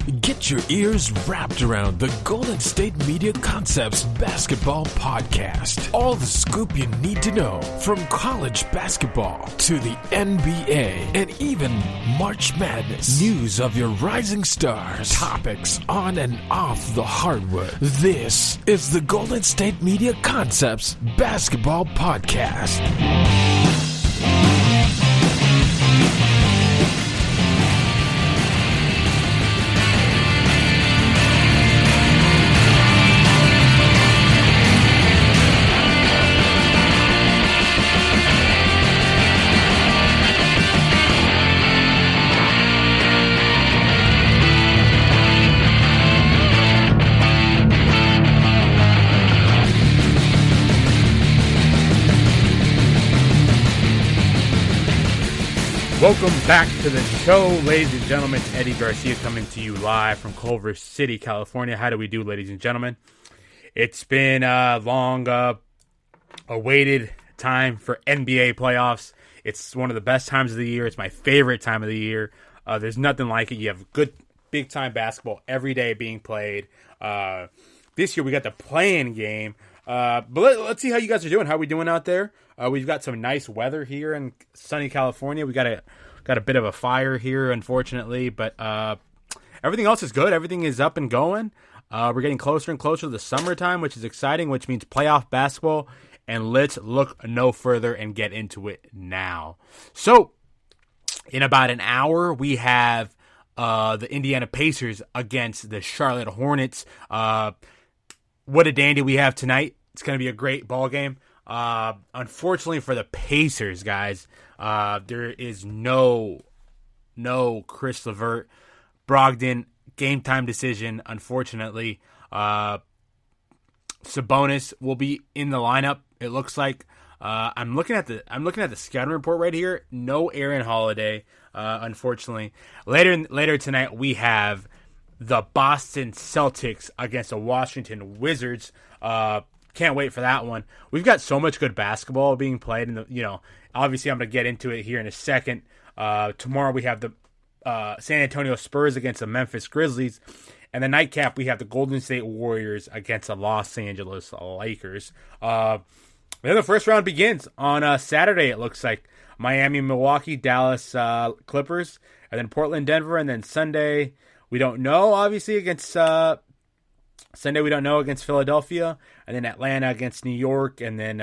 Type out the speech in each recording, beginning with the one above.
Get your ears wrapped around the Golden State Media Concepts Basketball Podcast. All the scoop you need to know, from college basketball to the NBA and even March Madness. News of your rising stars, topics on and off the hardwood. This is the Golden State Media Concepts Basketball Podcast. Welcome back to the show, ladies and gentlemen. It's Eddie Garcia coming to you live from Culver City, California. How do we do, ladies and gentlemen? It's been a long awaited time for NBA playoffs. It's one of the best times of the year. It's my favorite time of the year. There's nothing like it. You have good big-time basketball every day being played. This year we got the play-in game. But let's see how you guys are doing. How are we doing out there? We've got some nice weather here in sunny California. We got a bit of a fire here, unfortunately, but everything else is good. Everything is up and going. We're getting closer and closer to the summertime, which is exciting, which means playoff basketball. And let's look no further and get into it now. So, in about an hour, we have the Indiana Pacers against the Charlotte Hornets. What a dandy we have tonight. It's going to be a great ball game. Unfortunately for the Pacers, guys, there is no Chris LeVert. Brogdon, game time decision, unfortunately. Sabonis will be in the lineup, it looks like. I'm looking at the scouting report right here. No Aaron Holiday, unfortunately. Later tonight we have the Boston Celtics against the Washington Wizards. Can't wait for that one. We've got so much good basketball being played, and obviously I'm going to get into it here in a second. Tomorrow we have the San Antonio Spurs against the Memphis Grizzlies, and the nightcap we have the Golden State Warriors against the Los Angeles Lakers. Then the first round begins on Saturday. It looks like Miami, Milwaukee, Dallas Clippers, and then Portland, Denver, and then Sunday we don't know. Obviously against Sunday we don't know against Philadelphia, and then Atlanta against New York, and then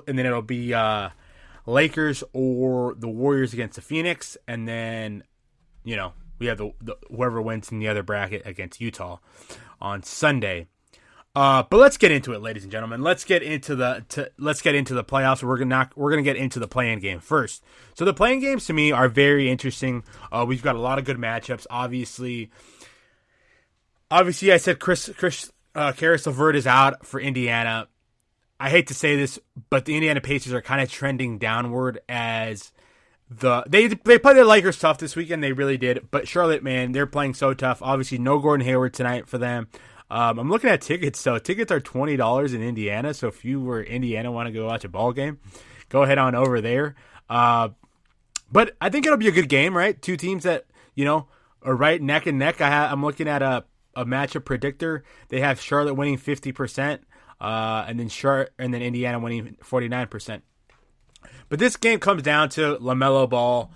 it'll be Lakers or the Warriors against the Phoenix, and then we have the whoever wins in the other bracket against Utah on Sunday. But let's get into it, ladies and gentlemen. Let's get into the playoffs. We're gonna get into the play-in game first. So the play-in games to me are very interesting. We've got a lot of good matchups. Obviously, I said Caris LeVert is out for Indiana. I hate to say this, but the Indiana Pacers are kind of trending downward as they played the Lakers tough this weekend. They really did. But Charlotte, man, they're playing so tough. Obviously, no Gordon Hayward tonight for them. I'm looking at tickets. So tickets are $20 in Indiana. So if you were Indiana, want to go watch a ball game, go ahead on over there. But I think it'll be a good game, right? Two teams that are right neck and neck. I'm looking at a matchup predictor. They have Charlotte winning 50%, and then Indiana winning 49%. But this game comes down to LaMelo Ball,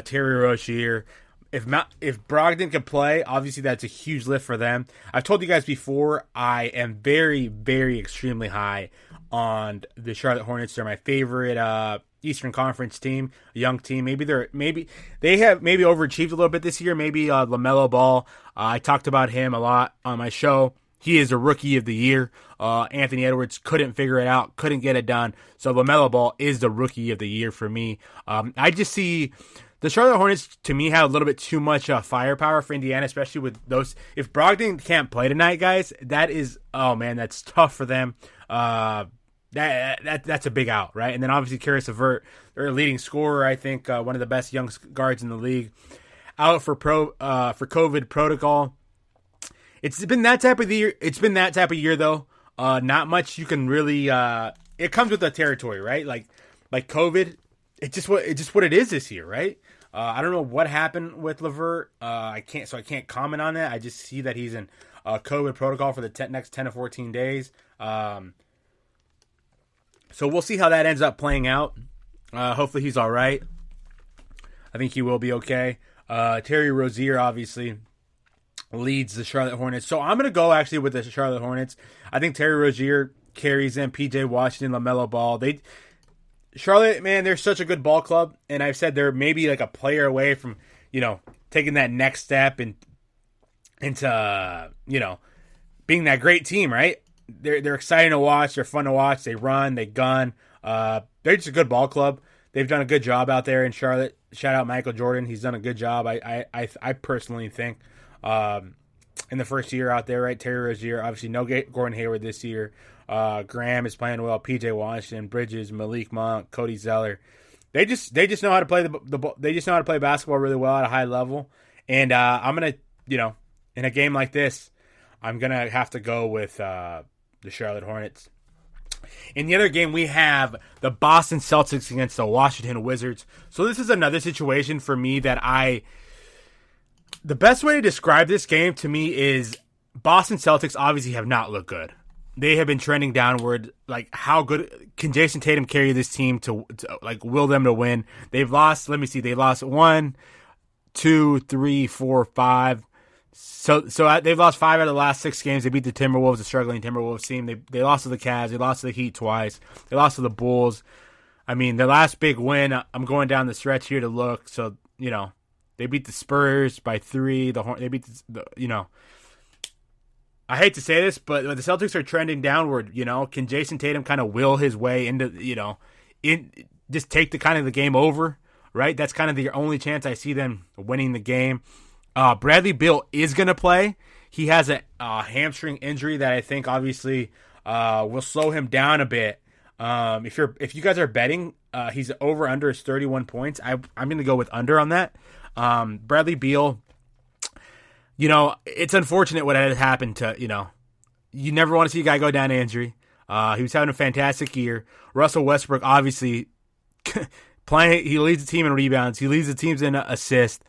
Terry Rozier. If Brogdon can play, obviously that's a huge lift for them. I've told you guys before, I am very, very extremely high on the Charlotte Hornets. They're my favorite Eastern Conference team, a young team. Maybe they have overachieved a little bit this year. Maybe LaMelo Ball. I talked about him a lot on my show. He is a rookie of the year. Anthony Edwards couldn't figure it out, couldn't get it done. So LaMelo Ball is the rookie of the year for me. I just see the Charlotte Hornets, to me, have a little bit too much firepower for Indiana, especially with those. If Brogdon can't play tonight, guys, that's tough for them. That's a big out, right? And then obviously Caris LeVert, their leading scorer, I think one of the best young guards in the league, out for COVID protocol. It's been that type of year. It's been that type of year though. Not much you can really. It comes with the territory, right? Like COVID. It's just what it is this year, right? I don't know what happened with LeVert. I can't comment on that. I just see that he's in COVID protocol for the next 10 to 14 days. So we'll see how that ends up playing out. Hopefully he's all right. I think he will be okay. Terry Rozier obviously leads the Charlotte Hornets. So I'm going to go actually with the Charlotte Hornets. I think Terry Rozier carries them. PJ Washington, LaMelo Ball. Charlotte, man, they're such a good ball club. And I've said they're maybe like a player away from, taking that next step into, being that great team, right? They're exciting to watch. They're fun to watch. They run. They gun. They're just a good ball club. They've done a good job out there in Charlotte. Shout out Michael Jordan. He's done a good job. I personally think in the first year out there, right? Terry Rozier, obviously no Gordon Hayward this year. Graham is playing well. PJ Washington, Bridges, Malik Monk, Cody Zeller. They just know how to play they just know how to play basketball really well at a high level. And I'm gonna in a game like this, I'm gonna have to go with the Charlotte Hornets. In the other game, we have the Boston Celtics against the Washington Wizards. So this is another situation for me that the best way to describe this game to me is Boston Celtics obviously have not looked good. They have been trending downward. Like, how good can Jason Tatum carry this team to will them to win? They've lost, let me see, they lost 1, 2, 3, 4, 5. So they've lost 5 out of the last 6 games. They beat the Timberwolves, the struggling Timberwolves team. They lost to the Cavs. They lost to the Heat twice. They lost to the Bulls. I mean, their last big win, I'm going down the stretch here to look. So, they beat the Spurs by 3. They beat I hate to say this, but the Celtics are trending downward. Can Jason Tatum kind of will his way into, just take the game over, right? That's kind of the only chance I see them winning the game. Bradley Beal is going to play. He has a hamstring injury that I think obviously will slow him down a bit. If you guys are betting, he's over under his 31 points. I'm going to go with under on that. Bradley Beal, it's unfortunate what had happened to, you never want to see a guy go down to injury. He was having a fantastic year. Russell Westbrook, obviously, he leads the team in rebounds. He leads the teams in assists.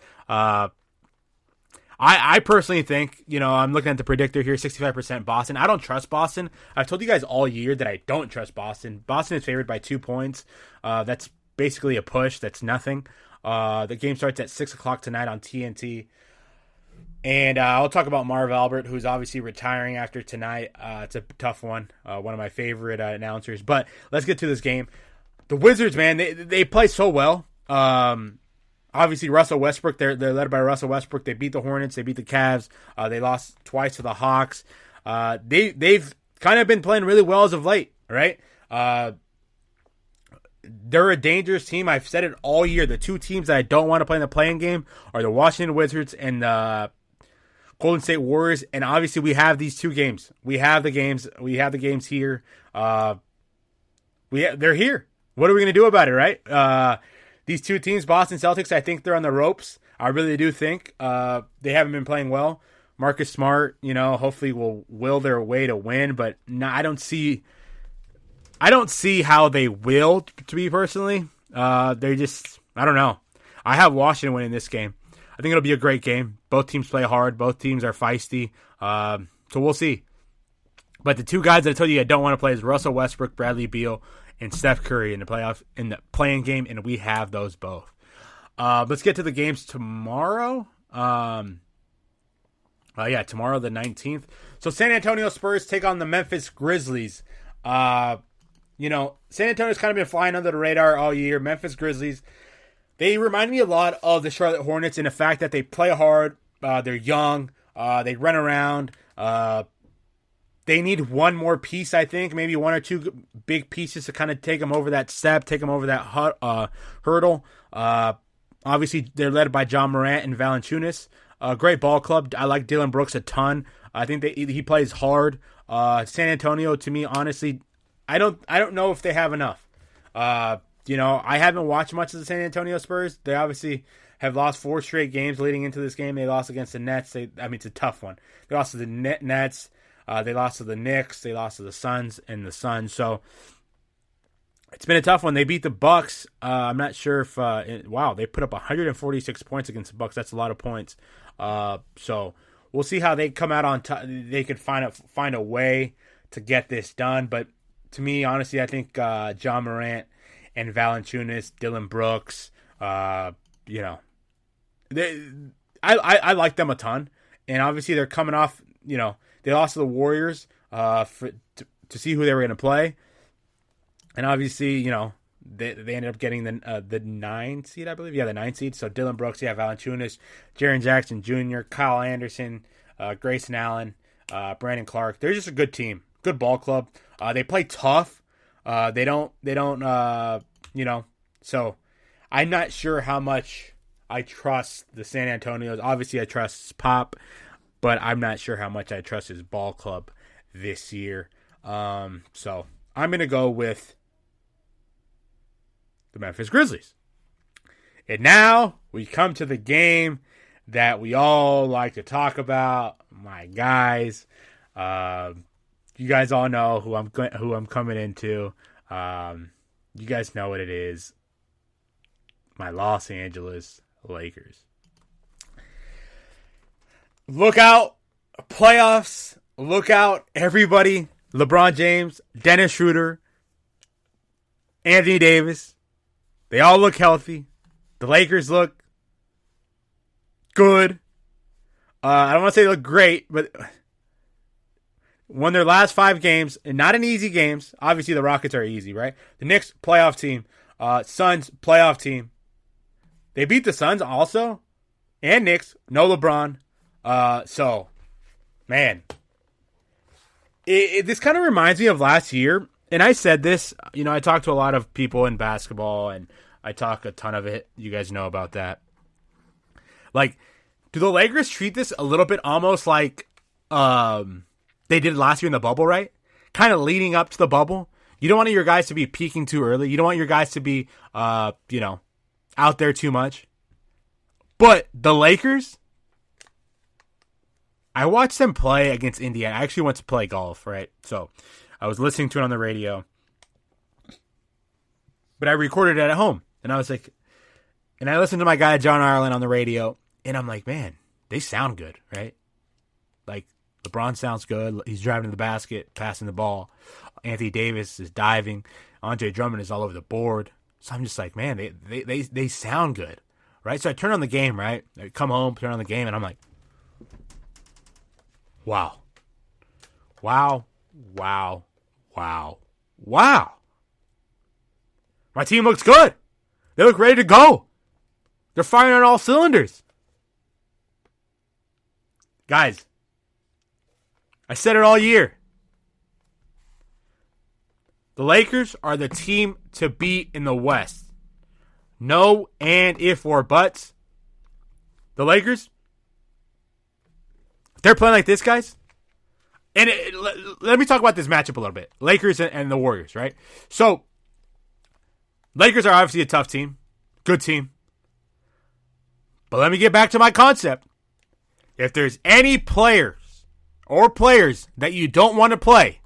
I personally think, I'm looking at the predictor here, 65% Boston. I don't trust Boston. I've told you guys all year that I don't trust Boston. Boston is favored by 2 points. That's basically a push. That's nothing. The game starts at 6 o'clock tonight on TNT. And I'll talk about Marv Albert, who's obviously retiring after tonight. It's a tough one. One of my favorite announcers. But let's get to this game. The Wizards, man, they play so well. Obviously, Russell Westbrook, they're led by Russell Westbrook. They beat the Hornets. They beat the Cavs. They lost twice to the Hawks. They've kind of been playing really well as of late, right? They're a dangerous team. I've said it all year. The 2 teams that I don't want to play in the playing game are the Washington Wizards and the Golden State Warriors. And obviously, we have these 2 games. We have the games. We have the games here. They're here. What are we going to do about it, right? These 2 teams, Boston Celtics, I think they're on the ropes. I really do think they haven't been playing well. Marcus Smart, hopefully will will their way to win, but no, I don't see how they will, to be personally. I don't know. I have Washington winning this game. I think it'll be a great game. Both teams play hard. Both teams are feisty. So we'll see. But the 2 guys that I told you I don't want to play is Russell Westbrook, Bradley Beal, and Steph Curry in the playing game, and we have those both. Let's get to the games tomorrow. Tomorrow the 19th. So San Antonio Spurs take on the Memphis Grizzlies. San Antonio's kind of been flying under the radar all year. Memphis Grizzlies, they remind me a lot of the Charlotte Hornets in the fact that they play hard. They're young. They run around. They need one more piece, I think, maybe 1 or 2 big pieces to kind of take them over that step, take them over that hurdle. Obviously, they're led by John Morant and Valanciunas. Great ball club. I like Dylan Brooks a ton. I think he plays hard. San Antonio, to me, honestly, I don't know if they have enough. I haven't watched much of the San Antonio Spurs. They obviously have lost 4 straight games leading into this game. They lost against the Nets. It's a tough one. They lost to the Nets. They lost to the Knicks. They lost to the Suns and the Suns. So It's been a tough one. They beat the Bucks. I'm not sure if they put up 146 points against the Bucks. That's a lot of points. So we'll see how they come out on top. They could find a way to get this done. But to me, honestly, I think John Morant and Valanciunas, Dylan Brooks, I like them a ton. And obviously, they're coming off. They lost to the Warriors to see who they were going to play. And obviously, they ended up getting the 9 seed, I believe. Yeah, the 9 seed. So Dylan Brooks, Valanciunas, Jaren Jackson Jr., Kyle Anderson, Grayson Allen, Brandon Clark. They're just a good team, good ball club. They play tough. They don't. So I'm not sure how much I trust the San Antonios. Obviously, I trust Pop, but I'm not sure how much I trust his ball club this year. So I'm gonna go with the Memphis Grizzlies. And now we come to the game that we all like to talk about. My guys, you guys all know who I'm coming into. You guys know what it is. My Los Angeles Lakers. Look out, playoffs. Look out, everybody. LeBron James, Dennis Schroeder, Anthony Davis. They all look healthy. The Lakers look good. I don't want to say they look great, but won their last 5 games, and not in easy games. Obviously, the Rockets are easy, right? The Knicks, playoff team. Suns, playoff team. They beat the Suns also. And Knicks, no LeBron. So, man. This kind of reminds me of last year. And I said this, I talk to a lot of people in basketball, and I talk a ton of it. You guys know about that. Like, do the Lakers treat this a little bit almost like they did last year in the bubble, right? Kind of leading up to the bubble. You don't want your guys to be peaking too early. You don't want your guys to be, out there too much. But the Lakers, I watched them play against Indiana. I actually went to play golf, right? So I was listening to it on the radio, but I recorded it at home, and I was like, and I listened to my guy John Ireland on the radio, and I'm like, man, they sound good, right? Like LeBron sounds good. He's driving to the basket, passing the ball. Anthony Davis is diving. Andre Drummond is all over the board. So I'm just like, man, they sound good, right? So I turn on the game, right? I come home, turn on the game, and I'm like, wow. My team looks good. They look ready to go. They're firing on all cylinders. Guys, I said it all year. The Lakers are the team to beat in the West. No and if or buts. The Lakers, they're playing like this, guys. And let me talk about this matchup a little bit. Lakers and the Warriors, right? So, Lakers are obviously a tough team. Good team. But let me get back to my concept. If there's any players that you don't want to play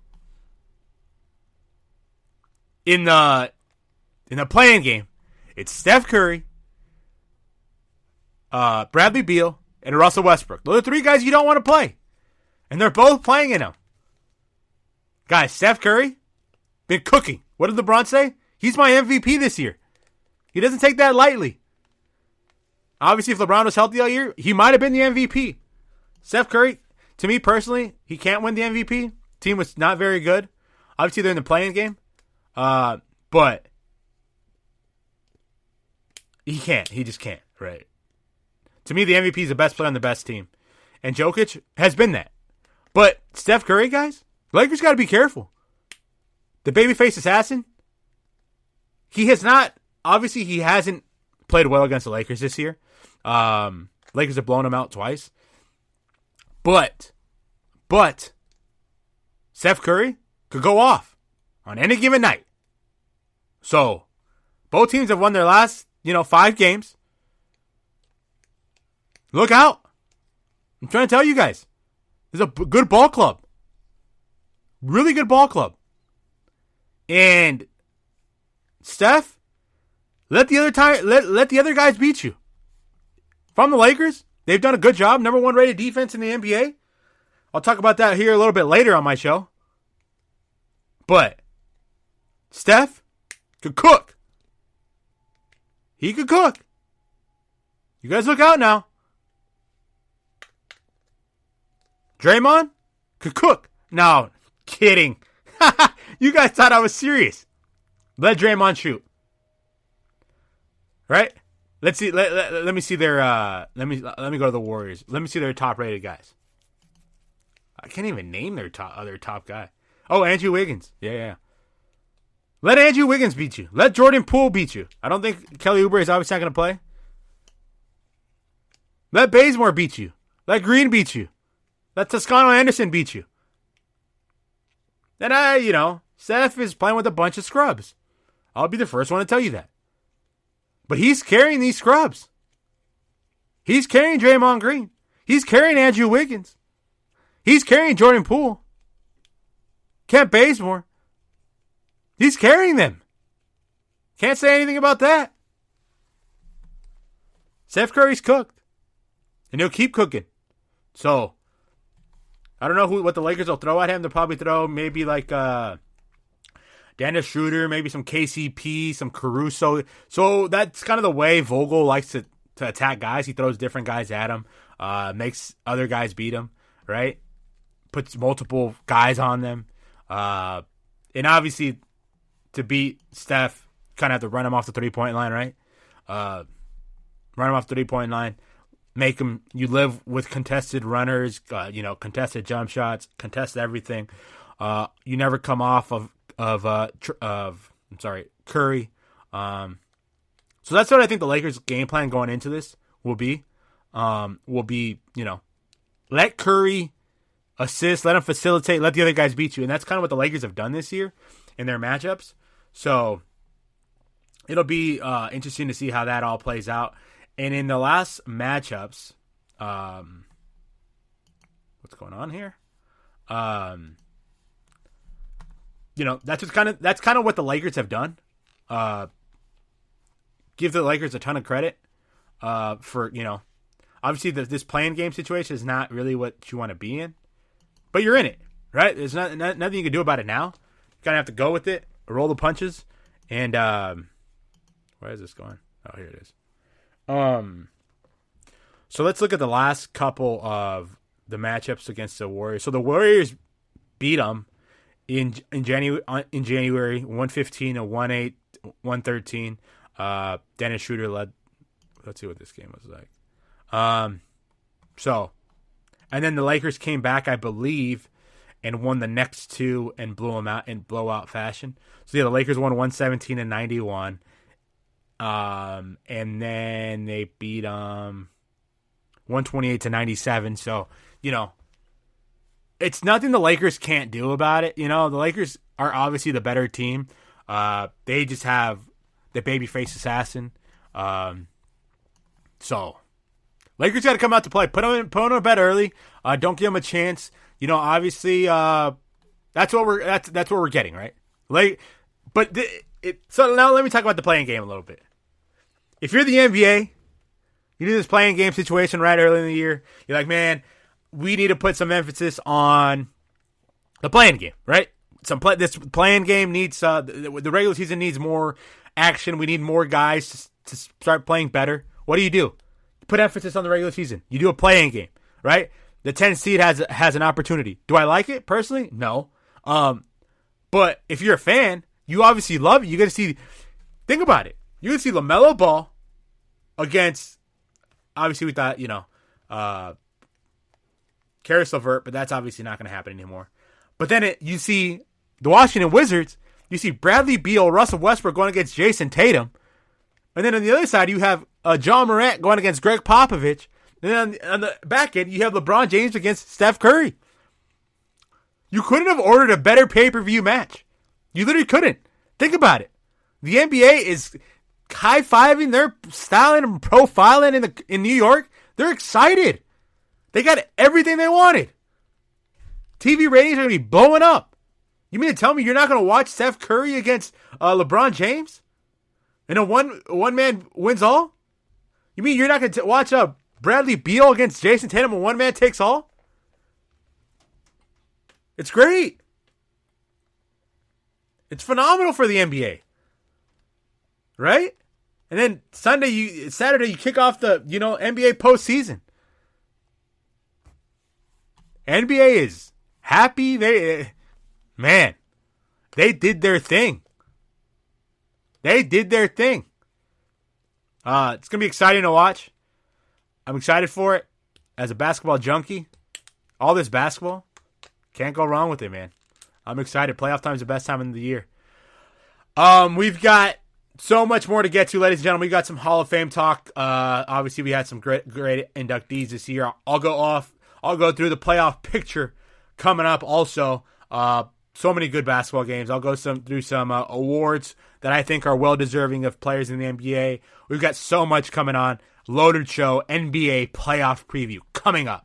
in the playing game, it's Steph Curry, Bradley Beal, and Russell Westbrook. Those are 3 guys you don't want to play. And they're both playing in them. Guys, Steph Curry, been cooking. What did LeBron say? He's my MVP this year. He doesn't take that lightly. Obviously, if LeBron was healthy all year, he might have been the MVP. Steph Curry, to me personally, he can't win the MVP. Team was not very good. Obviously, they're in the playing game. But he can't. He just can't, right? To me, the MVP is the best player on the best team. And Jokic has been that. But Steph Curry, guys, Lakers got to be careful. The babyface assassin, he has not, obviously he hasn't played well against the Lakers this year. Lakers have blown him out twice. But Steph Curry could go off on any given night. So, both teams have won their last, 5 games. Look out. I'm trying to tell you guys. This is a good ball club. Really good ball club. And Steph, let the other guys beat you. From the Lakers, they've done a good job. Number 1 rated defense in the NBA. I'll talk about that here a little bit later on my show. But Steph could cook. He could cook. You guys look out now. Draymond could cook. No, kidding. You guys thought I was serious. Let Draymond shoot. Right? Let's see. Let me see their. Let me go to the Warriors. Let me see their top rated guys. I can't even name their other top guy. Oh, Andrew Wiggins. Yeah. Let Andrew Wiggins beat you. Let Jordan Poole beat you. I don't think Kelly Oubre is obviously not going to play. Let Bazemore beat you. Let Green beat you. Let Toscano Anderson beat you. Then Steph is playing with a bunch of scrubs. I'll be the first one to tell you that. But he's carrying these scrubs. He's carrying Draymond Green. He's carrying Andrew Wiggins. He's carrying Jordan Poole. Kent Bazemore. He's carrying them. Can't say anything about that. Steph Curry's cooked. And he'll keep cooking. So, I don't know what the Lakers will throw at him. They'll probably throw maybe like Dennis Schroeder, maybe some KCP, some Caruso. So, that's kind of the way Vogel likes to attack guys. He throws different guys at him. Makes other guys beat him, right? Puts multiple guys on them. And obviously, to beat Steph, kind of have to run him off the 3-point line, right? Run him off the 3-point line. Make him, you live with contested runners, contested jump shots, contest everything. You never come off of Curry. So that's what I think the Lakers' game plan going into this will be. Let Curry assist, let him facilitate, let the other guys beat you. And that's kind of what the Lakers have done this year in their matchups. So it'll be interesting to see how that all plays out. And in the last matchups, what's going on here? That's kind of what the Lakers have done. Give the Lakers a ton of credit for obviously this playing game situation is not really what you want to be in, but you're in it, right? There's nothing you can do about it now. You kind of have to go with it, roll the punches, and where is this going? Oh, here it is. So let's look at the last couple of the matchups against the Warriors. So the Warriors beat them in January 115 to 108, 113. Dennis Schroeder led. Let's see what this game was like. And then the Lakers came back, I believe, and won the next two and blew them out in blowout fashion. So yeah, the Lakers won 117 and 91. And then they beat 128 to 97. So, it's nothing the Lakers can't do about it. The Lakers are obviously the better team. They just have the babyface assassin. So, Lakers got to come out to play. Put them in bed early. Don't give them a chance. Obviously, that's what we're getting, right? So now let me talk about the playing game a little bit. If you're the NBA, you do this playing game situation right early in the year. You're like, man, we need to put some emphasis on the playing game, right? This playing game needs the regular season needs more action. We need more guys to start playing better. What do? You put emphasis on the regular season. You do a playing game, right? The 10 seed has an opportunity. Do I like it personally? No. But if you're a fan, you obviously love it. You got to see. Think about it. You can see LaMelo Ball against. Obviously, we thought Karis LeVert, but that's obviously not going to happen anymore. But then you see the Washington Wizards. You see Bradley Beal, Russell Westbrook going against Jason Tatum, and then on the other side you have John Morant going against Greg Popovich. And then on the back end you have LeBron James against Steph Curry. You couldn't have ordered a better pay-per-view match. You literally couldn't. Think about it. The NBA is high-fiving. They're styling and profiling in New York. They're excited. They got everything they wanted. TV ratings are going to be blowing up. You mean to tell me you're not going to watch Steph Curry against LeBron James? And a one man wins all? You mean you're not going to watch Bradley Beal against Jason Tatum, a one man takes all? It's great. It's phenomenal for the NBA. Right? And then Saturday you kick off the, NBA postseason. NBA is happy. They did their thing. They did their thing. It's going to be exciting to watch. I'm excited for it. As a basketball junkie, all this basketball, can't go wrong with it, man. I'm excited. Playoff time is the best time of the year. We've got so much more to get to, ladies and gentlemen. We got some Hall of Fame talk. Obviously, we had some great inductees this year. I'll go through the playoff picture coming up also. So many good basketball games. I'll go through some awards that I think are well-deserving of players in the NBA. We've got so much coming on. Loaded show, NBA playoff preview coming up.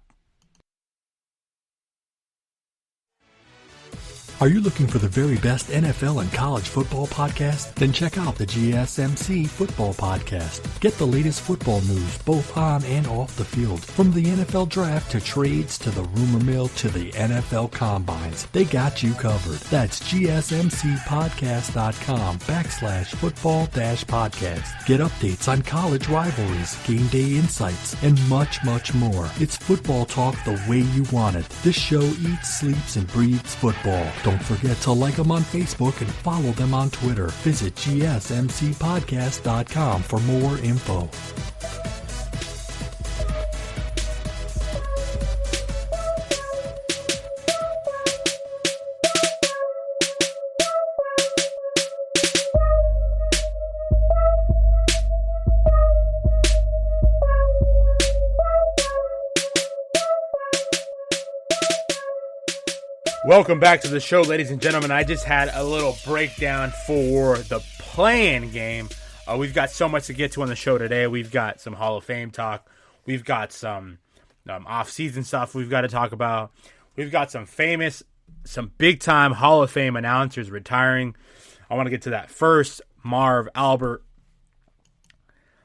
Are you looking for the very best NFL and college football podcast? Then check out the GSMC Football Podcast. Get the latest football news both on and off the field. From the NFL Draft to trades to the rumor mill to the NFL Combines. They got you covered. That's GSMCpodcast.com/football-podcast. Get updates on college rivalries, game day insights, and much, much more. It's football talk the way you want it. This show eats, sleeps, and breathes football. Don't forget to like them on Facebook and follow them on Twitter. Visit GSMCpodcast.com for more info. Welcome back to the show, ladies and gentlemen. I just had a little breakdown for the play-in game. We've got so much to get to on the show today. We've got some Hall of Fame talk. We've got some off-season stuff we've got to talk about. We've got some big-time Hall of Fame announcers retiring. I want to get to that first. Marv Albert.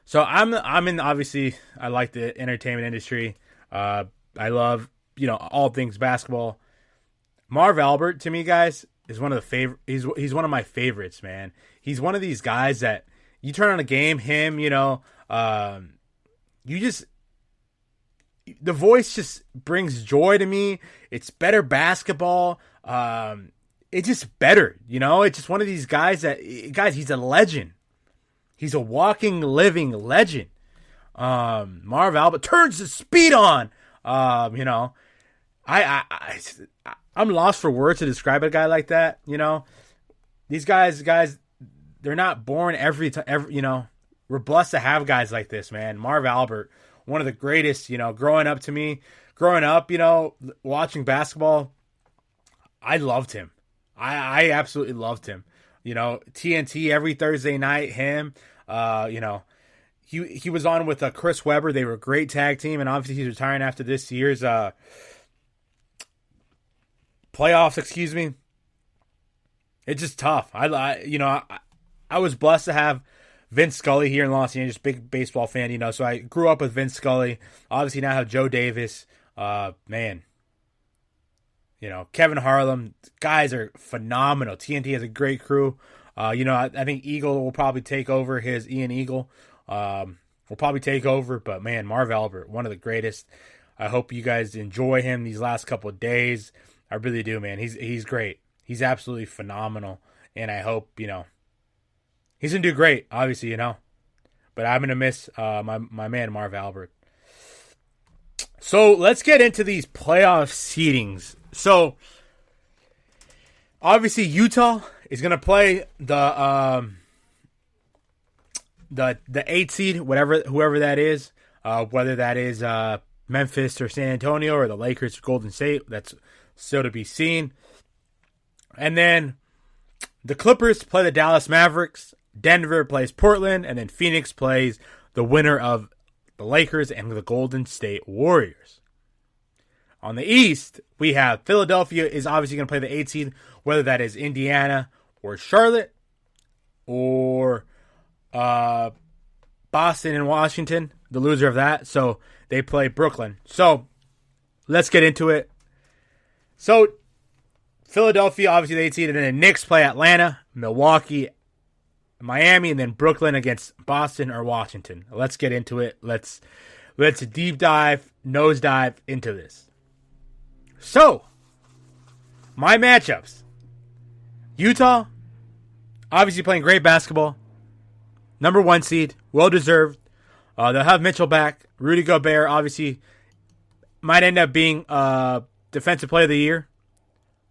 So I'm in, obviously, I like the entertainment industry. I love, all things basketball. Marv Albert, to me, guys, is one of the he's one of my favorites, man. He's one of these guys that you turn on a game, the voice just brings joy to me. It's better basketball. It's just better, It's just one of these guys he's a legend. He's a walking, living legend. Marv Albert turns the speed on. I'm lost for words to describe a guy like that. These guys, they're not born every time. We're blessed to have guys like this, man. Marv Albert, one of the greatest. Growing up, watching basketball, I loved him. I absolutely loved him. TNT every Thursday night. Him. He was on with Chris Webber. They were a great tag team, and obviously he's retiring after this year's playoffs. Excuse me. It's just tough. I was blessed to have Vince Scully here in Los Angeles, big baseball fan. So I grew up with Vince Scully. Obviously now I have Joe Davis. Kevin Harlan. Guys are phenomenal. TNT has a great crew. I think Eagle will probably take over. Ian Eagle will probably take over. But, man, Marv Albert, one of the greatest. I hope you guys enjoy him these last couple of days. I really do, man. He's great. He's absolutely phenomenal. And I hope, he's going to do great, obviously, But I'm going to miss my man, Marv Albert. So let's get into these playoff seedings. So, obviously, Utah is going to play the 8 seed, whoever that is, whether that is Memphis or San Antonio or the Lakers or Golden State. That's still to be seen. And then the Clippers play the Dallas Mavericks. Denver plays Portland, and then Phoenix plays the winner of the Lakers and the Golden State Warriors. On the East, we have Philadelphia is obviously going to play the 8 seed, whether that is Indiana or Charlotte or Boston and Washington, the loser of that. So they play Brooklyn. So let's get into it. So Philadelphia, obviously they seeded, and the Knicks play Atlanta, Milwaukee, Miami, and then Brooklyn against Boston or Washington. Let's get into it. Let's deep dive, nosedive into this. So, my matchups. Utah, obviously playing great basketball. Number 1 seed, well-deserved. They'll have Mitchell back. Rudy Gobert, obviously, might end up being Defensive Player of the Year.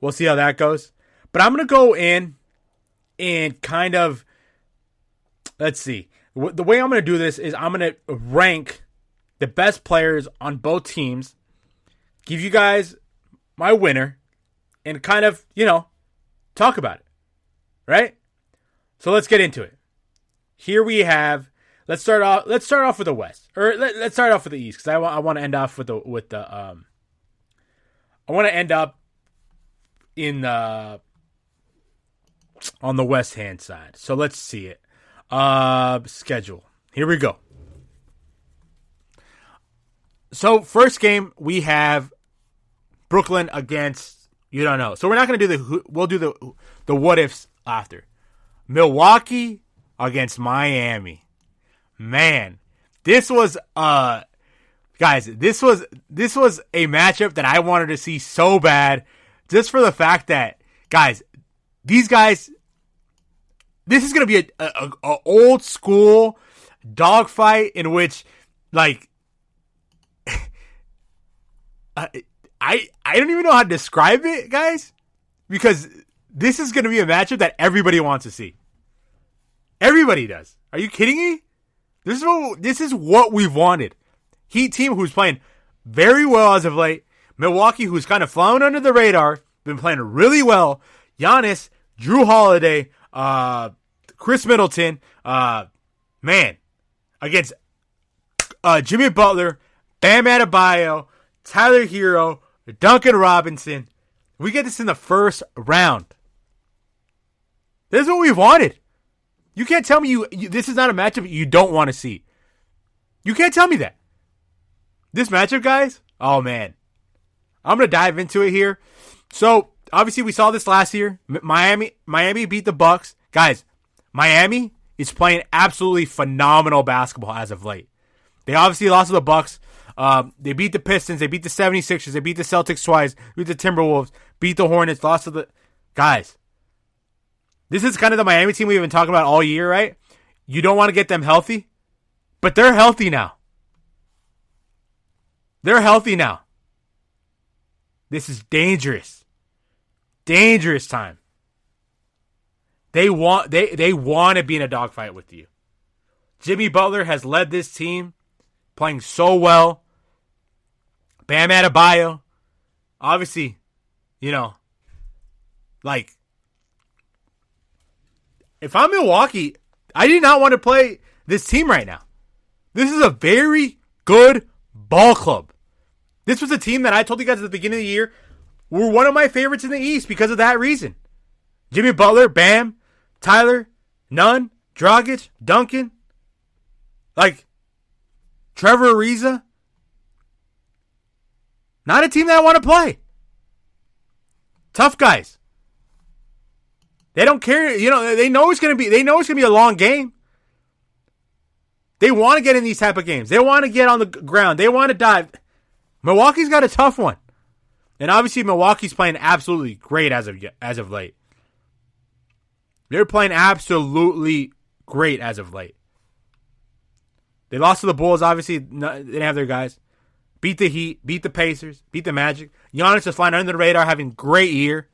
We'll see how that goes. But I'm going to go in and kind of, let's see. The way I'm going to do this is I'm going to rank the best players on both teams, give you guys my winner, and kind of, talk about it. Right? So let's get into it. Here we have, let's start off with the West. Or let's start off with the East, because I want to end off I want to end up on the West hand side. So let's see it. Schedule. Here we go. So first game we have Brooklyn against, you don't know. So we're not going to do we'll do the what ifs after. Milwaukee against Miami. Man, this was guys, this was a matchup that I wanted to see so bad, just for the fact that, guys, these guys, this is going to be a old school dogfight in which, like, I don't even know how to describe it, guys, because this is going to be a matchup that everybody wants to see. Everybody does. Are you kidding me? This is what we've wanted. Heat team who's playing very well as of late. Milwaukee, who's kind of flown under the radar, been playing really well. Giannis, Drew Holiday, Chris Middleton, man, against Jimmy Butler, Bam Adebayo, Tyler Hero, Duncan Robinson. We get this in the first round. This is what we've wanted. You can't tell me this is not a matchup you don't want to see. You can't tell me that. This matchup, guys, oh man. I'm going to dive into it here. So, obviously we saw this last year. Miami beat the Bucks. Guys, Miami is playing absolutely phenomenal basketball as of late. They obviously lost to the Bucks. They beat the Pistons. They beat the 76ers. They beat the Celtics twice. Beat the Timberwolves. Beat the Hornets. Lost to the... Guys, this is kind of the Miami team we've been talking about all year, right? You don't want to get them healthy, but they're healthy now. They're healthy now. This is dangerous. Dangerous time. They want to be in a dogfight with you. Jimmy Butler has led this team, playing so well. Bam Adebayo, obviously, like, if I'm Milwaukee, I do not want to play this team right now. This is a very good ball club. This was a team that I told you guys at the beginning of the year were one of my favorites in the East because of that reason. Jimmy Butler, Bam, Tyler, Nunn, Dragic, Duncan, like Trevor Ariza. Not a team that I want to play. Tough guys. They don't care, they know it's going to be a long game. They want to get in these type of games. They want to get on the ground. They want to dive. Milwaukee's got a tough one. And obviously Milwaukee's playing absolutely great as of late. They're playing absolutely great as of late. They lost to the Bulls, obviously. They didn't have their guys. Beat the Heat, beat the Pacers, beat the Magic. Giannis is flying under the radar, having a great year.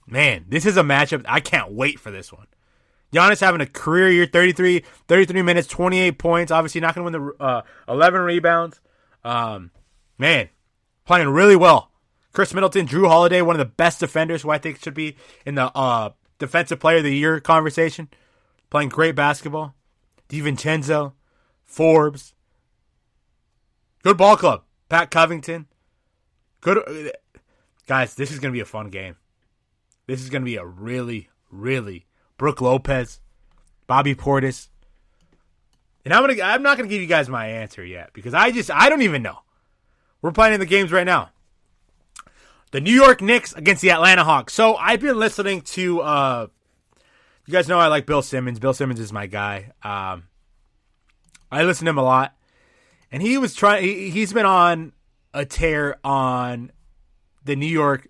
Man, this is a matchup. I can't wait for this one. Giannis having a career year, 33 minutes, 28 points. Obviously not going to win the 11 rebounds. Man, playing really well. Chris Middleton, Drew Holiday, one of the best defenders who I think should be in the Defensive Player of the Year conversation. Playing great basketball. DiVincenzo, Forbes. Good ball club. Pat Covington. Good. Guys, this is going to be a fun game. This is going to be a really, really... Brooke Lopez. Bobby Portis. And I'm not gonna give you guys my answer yet because I don't even know. We're playing the games right now. The New York Knicks against the Atlanta Hawks. So I've been listening to you guys know I like Bill Simmons. Bill Simmons is my guy. I listen to him a lot. And he's been on a tear on the New York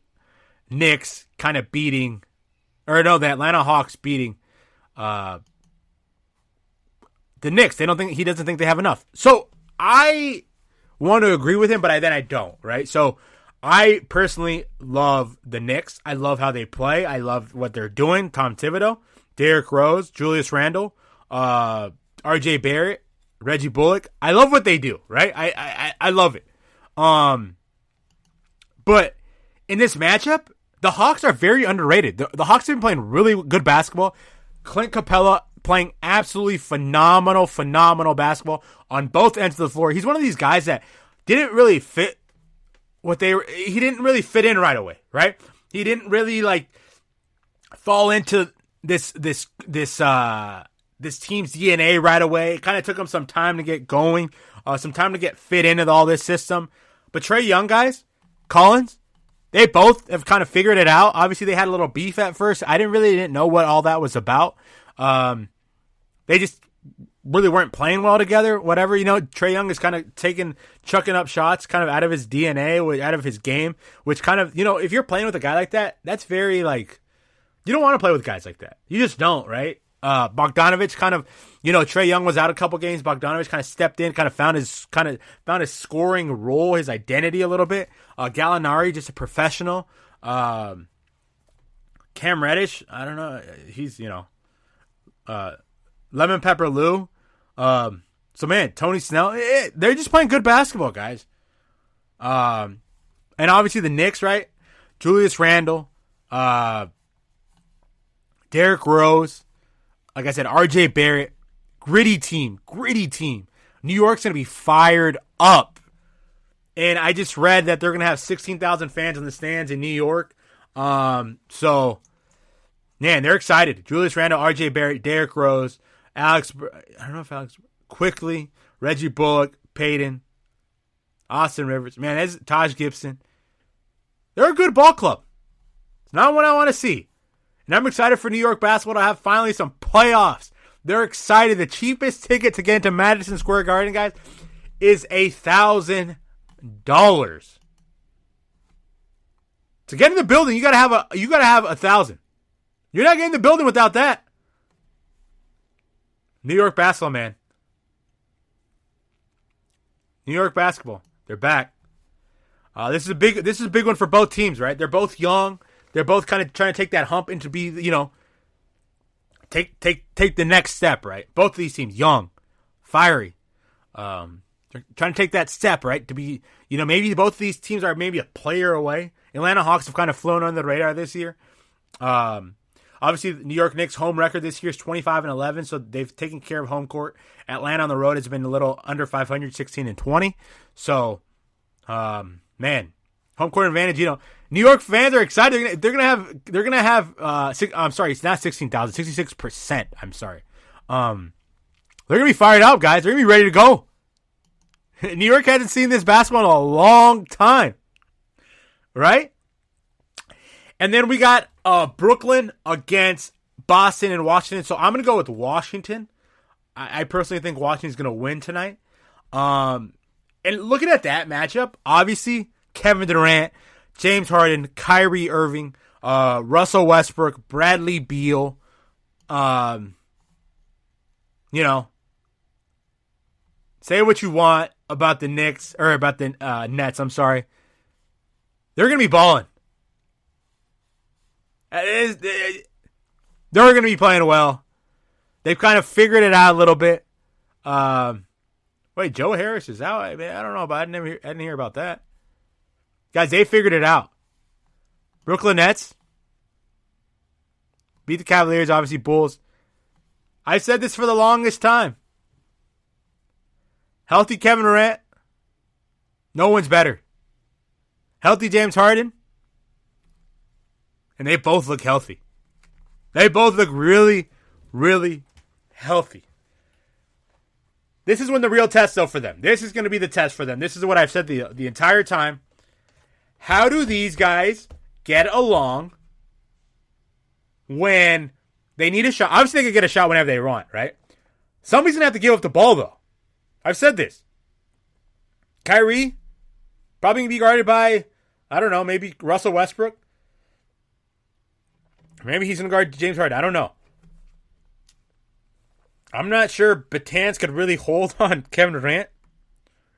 Knicks kind of beating, or no, the Atlanta Hawks beating the Knicks. He doesn't think they have enough. So I want to agree with him, but then I don't, right? So I personally love the Knicks. I love how they play. I love what they're doing. Tom Thibodeau, Derrick Rose, Julius Randle, R.J. Barrett, Reggie Bullock. I love what they do, right? I love it. But in this matchup, the Hawks are very underrated. The Hawks have been playing really good basketball. Clint Capella playing absolutely phenomenal basketball on both ends of the floor. He's one of these guys that didn't really fit he didn't really fit in right away, right? He didn't really fall into this team's DNA right away. It kind of took him some time to get going, some time to get fit into all this system. But Trae Young, guys, Collins, they both have kind of figured it out. Obviously, they had a little beef at first. I didn't know what all that was about. They just really weren't playing well together. Whatever, Trae Young is kind of chucking up shots, kind of out of his DNA, out of his game, which kind of, if you're playing with a guy like that, that's very you don't want to play with guys like that. You just don't, right? Bogdanovich kind of, Trae Young was out a couple games. Bogdanovich kind of stepped in, kind of found his scoring role, his identity a little bit. Gallinari, just a professional. Cam Reddish, I don't know. He's, Lemon Pepper Lou. So man, Tony Snell, they're just playing good basketball, guys. And obviously the Knicks, right? Julius Randle, Derrick Rose, like I said, RJ Barrett, gritty team. New York's going to be fired up. And I just read that they're going to have 16,000 fans in the stands in New York. So, man, they're excited. Julius Randle, RJ Barrett, Derrick Rose, Quickly, Reggie Bullock, Payton, Austin Rivers. Man, that's Taj Gibson. They're a good ball club. It's not what I want to see. And I'm excited for New York basketball to have finally some playoffs. They're excited. The cheapest ticket to get into Madison Square Garden, guys, is $1,000. To get in the building, you gotta have $1,000. You're not getting in the building without that. New York basketball, man. New York basketball. They're back. This is a big one for both teams, right? They're both young. They're both kind of trying to take that hump and to be, take the next step, right? Both of these teams, young, fiery. They're trying to take that step, right? To be, maybe both of these teams are maybe a player away. Atlanta Hawks have kind of flown under the radar this year. Obviously, the New York Knicks' home record this year is 25-11, so they've taken care of home court. Atlanta on the road has been a little under 500, 16-20. So, man, home court advantage. New York fans are excited. They're gonna have. I'm sorry, it's not 16,000, 66%. I'm sorry. They're gonna be fired up, guys. They're gonna be ready to go. New York hasn't seen this basketball in a long time, right? And then we got Brooklyn against Boston and Washington. So I'm going to go with Washington. I personally think Washington's going to win tonight. And looking at that matchup, obviously Kevin Durant, James Harden, Kyrie Irving, Russell Westbrook, Bradley Beal. Say what you want about the Knicks or about the Nets. I'm sorry. They're going to be balling. They're going to be playing well. They've kind of figured it out a little bit. Wait, Joe Harris is out? I don't know, but I didn't hear about that. Guys, they figured it out. Brooklyn Nets beat the Cavaliers, obviously Bulls. I said this for the longest time. Healthy Kevin Durant, no one's better. Healthy James Harden, and they both look healthy. They both look really, really healthy. This is when the real test, though, for them. This is going to be the test for them. This is what I've said the entire time. How do these guys get along when they need a shot? Obviously, they can get a shot whenever they want, right? Somebody's going to have to give up the ball, though. I've said this. Kyrie, probably going to be guarded by, I don't know, maybe Russell Westbrook. Maybe he's going to guard James Harden. I don't know. I'm not sure Bertans could really hold on Kevin Durant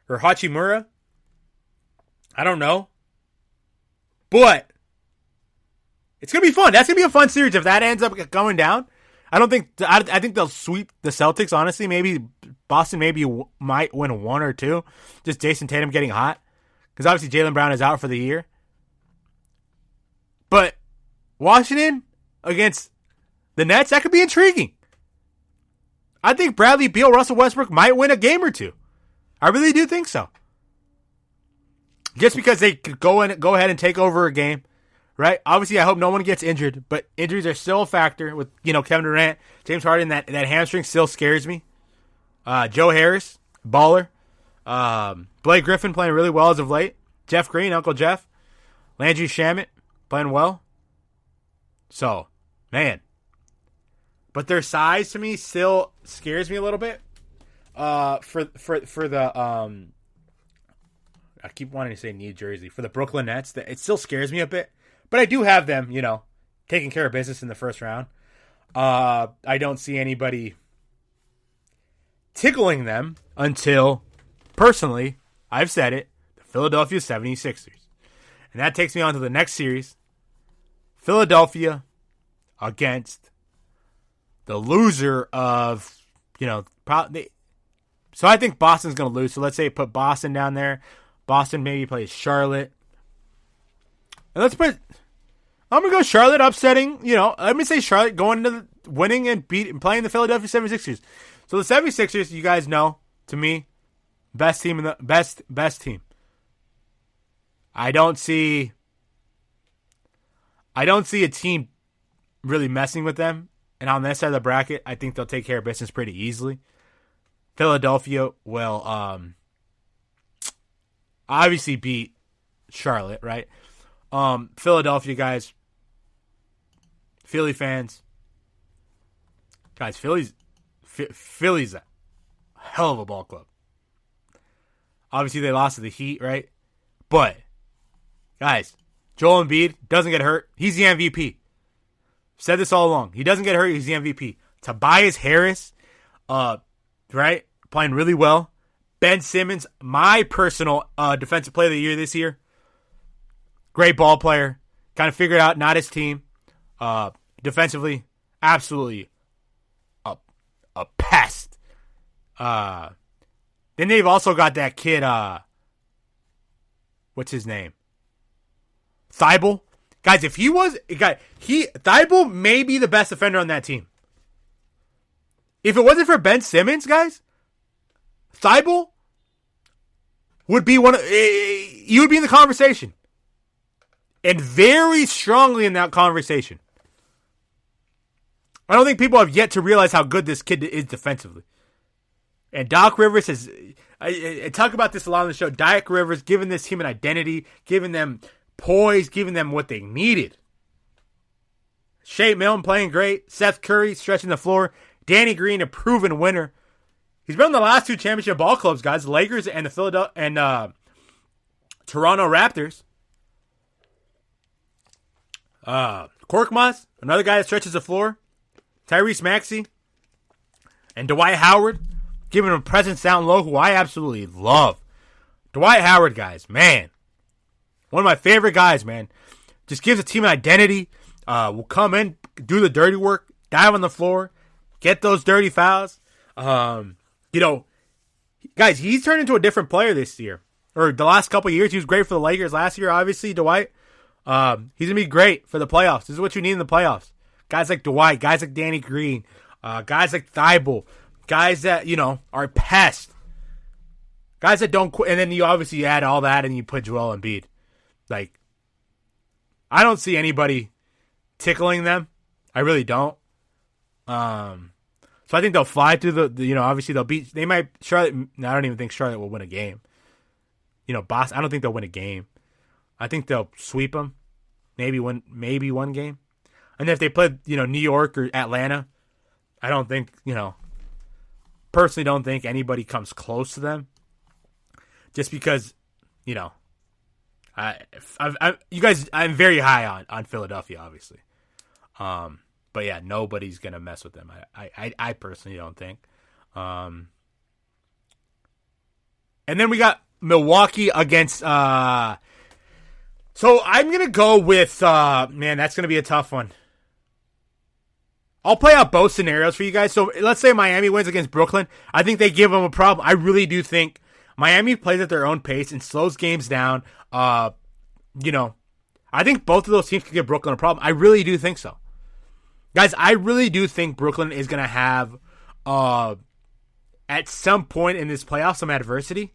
or Hachimura. I don't know. But it's going to be fun. That's going to be a fun series if that ends up going down. I think they'll sweep the Celtics, honestly. Maybe Boston might win 1 or 2. Just Jason Tatum getting hot. Because obviously Jaylen Brown is out for the year. But Washington against the Nets, that could be intriguing. I think Bradley Beal, Russell Westbrook might win a game or 2. I really do think so. Just because they could go ahead and take over a game, right? Obviously, I hope no one gets injured, but injuries are still a factor with, Kevin Durant, James Harden. That hamstring still scares me. Joe Harris, baller. Blake Griffin playing really well as of late. Jeff Green, Uncle Jeff. Landry Shamet playing well. So, man. But their size to me still scares me a little bit. For the I keep wanting to say New Jersey. For the Brooklyn Nets, it still scares me a bit. But I do have them, taking care of business in the first round. I don't see anybody tickling them until, personally, I've said it, the Philadelphia 76ers. And that takes me on to the next series. Philadelphia against the loser of, probably. So I think Boston's going to lose. So let's say put Boston down there. Boston maybe plays Charlotte. And I'm going to go Charlotte upsetting, let me say Charlotte going to winning and playing the Philadelphia 76ers. So the 76ers, you guys know, to me, best team in the best team. I don't see a team really messing with them. And on this side of the bracket, I think they'll take care of business pretty easily. Philadelphia will obviously beat Charlotte, right? Philadelphia guys, Philly fans, guys, Philly's a hell of a ball club. Obviously, they lost to the Heat, right? But, guys, Joel Embiid doesn't get hurt. He's the MVP. Said this all along. He doesn't get hurt. He's the MVP. Tobias Harris, right? Playing really well. Ben Simmons, my personal defensive player of the year this year. Great ball player. Kind of figured out, not his team. Defensively, absolutely a pest. Then they've also got that kid, what's his name? Thibault. Guys, if Thibault may be the best defender on that team. If it wasn't for Ben Simmons, guys, Thibault would be you would be in the conversation. And very strongly in that conversation. I don't think people have yet to realize how good this kid is defensively. And Doc Rivers has, I talk about this a lot on the show, Doc Rivers giving this team an identity, giving them poise, giving them what they needed. Shea Milton playing great. Seth Curry stretching the floor. Danny Green, a proven winner. He's been on the last 2 championship ball clubs, guys. The Lakers and the Philadelphia and Toronto Raptors. Korkmaz, another guy that stretches the floor. Tyrese Maxey and Dwight Howard, giving him a presence down low, who I absolutely love. Dwight Howard, guys, man. One of my favorite guys, man. Just gives a team an identity. Will come in, do the dirty work, dive on the floor, get those dirty fouls. Guys, he's turned into a different player this year. Or the last couple of years. He was great for the Lakers last year, obviously, Dwight. He's going to be great for the playoffs. This is what you need in the playoffs. Guys like Dwight, guys like Danny Green, guys like Thibault, guys that, are pests. Guys that don't quit. And then you obviously add all that and you put Joel Embiid. Like, I don't see anybody tickling them. I really don't. So So I think they'll fly through obviously they'll beat. They might Charlotte. I don't even think Charlotte will win a game. Boston. I don't think they'll win a game. I think they'll sweep them. Maybe one game. And if they play, New York or Atlanta, I don't think, personally don't think anybody comes close to them. Just because, I'm very high on Philadelphia, obviously. But yeah, nobody's gonna mess with them. I personally don't think. And then we got Milwaukee against. So I'm gonna go with. That's gonna be a tough one. I'll play out both scenarios for you guys. So let's say Miami wins against Brooklyn. I think they give them a problem. I really do think Miami plays at their own pace and slows games down. I think both of those teams can give Brooklyn a problem. I really do think so. Guys, I really do think Brooklyn is going to have, at some point in this playoff, some adversity.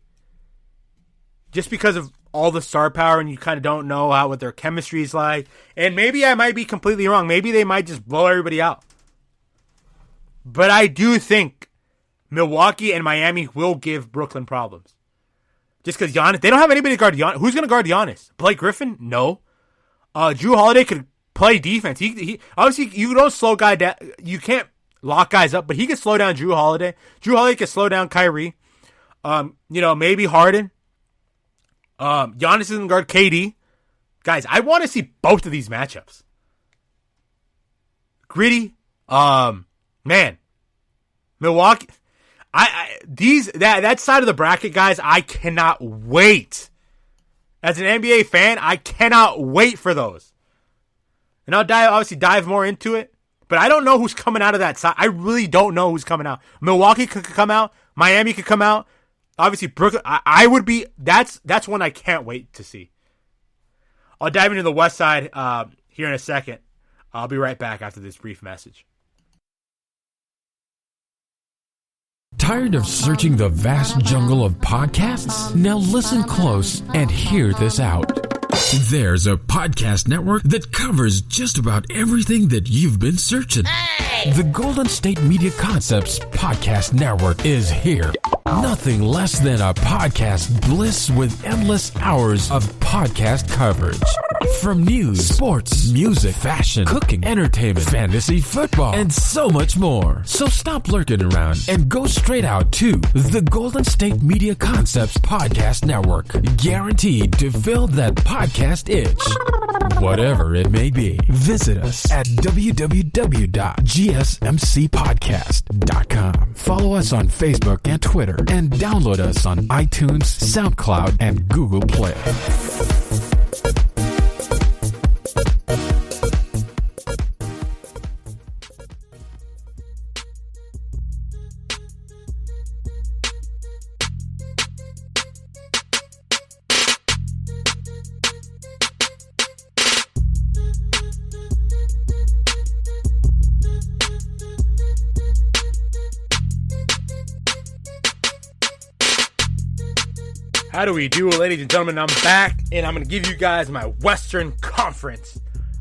Just because of all the star power and you kind of don't know what their chemistry is like. And maybe I might be completely wrong. Maybe they might just blow everybody out. But I do think Milwaukee and Miami will give Brooklyn problems. Just because Giannis, they don't have anybody to guard Giannis. Who's going to guard Giannis? Blake Griffin? No. Drew Holiday could play defense. He obviously, you don't slow guy down. You can't lock guys up, but he can slow down Drew Holiday. Drew Holiday can slow down Kyrie. Maybe Harden. Giannis is going to guard KD. Guys, I want to see both of these matchups. Gritty. Milwaukee. That side of the bracket, guys, I cannot wait. As an NBA fan, I cannot wait for those. And I'll dive more into it. But I don't know who's coming out of that side. I really don't know who's coming out. Milwaukee could come out. Miami could come out. Obviously, Brooklyn. I would be. That's one I can't wait to see. I'll dive into the West Side here in a second. I'll be right back after this brief message. Tired of searching the vast jungle of podcasts? Now listen close and hear this out. There's a podcast network that covers just about everything that you've been searching. Hey! The Golden State Media Concepts Podcast Network is here. Nothing less than a podcast bliss with endless hours of podcast coverage. From news, sports, music, fashion, cooking, entertainment, fantasy, football, and so much more. So stop lurking around and go straight out to the Golden State Media Concepts Podcast Network. Guaranteed to fill that podcast itch. Whatever it may be. Visit us at www.gsmcpodcast.com. Follow us on Facebook and Twitter, and download us on iTunes, SoundCloud, and Google Play. How do we do, ladies and gentlemen? I'm back, and I'm going to give you guys my Western Conference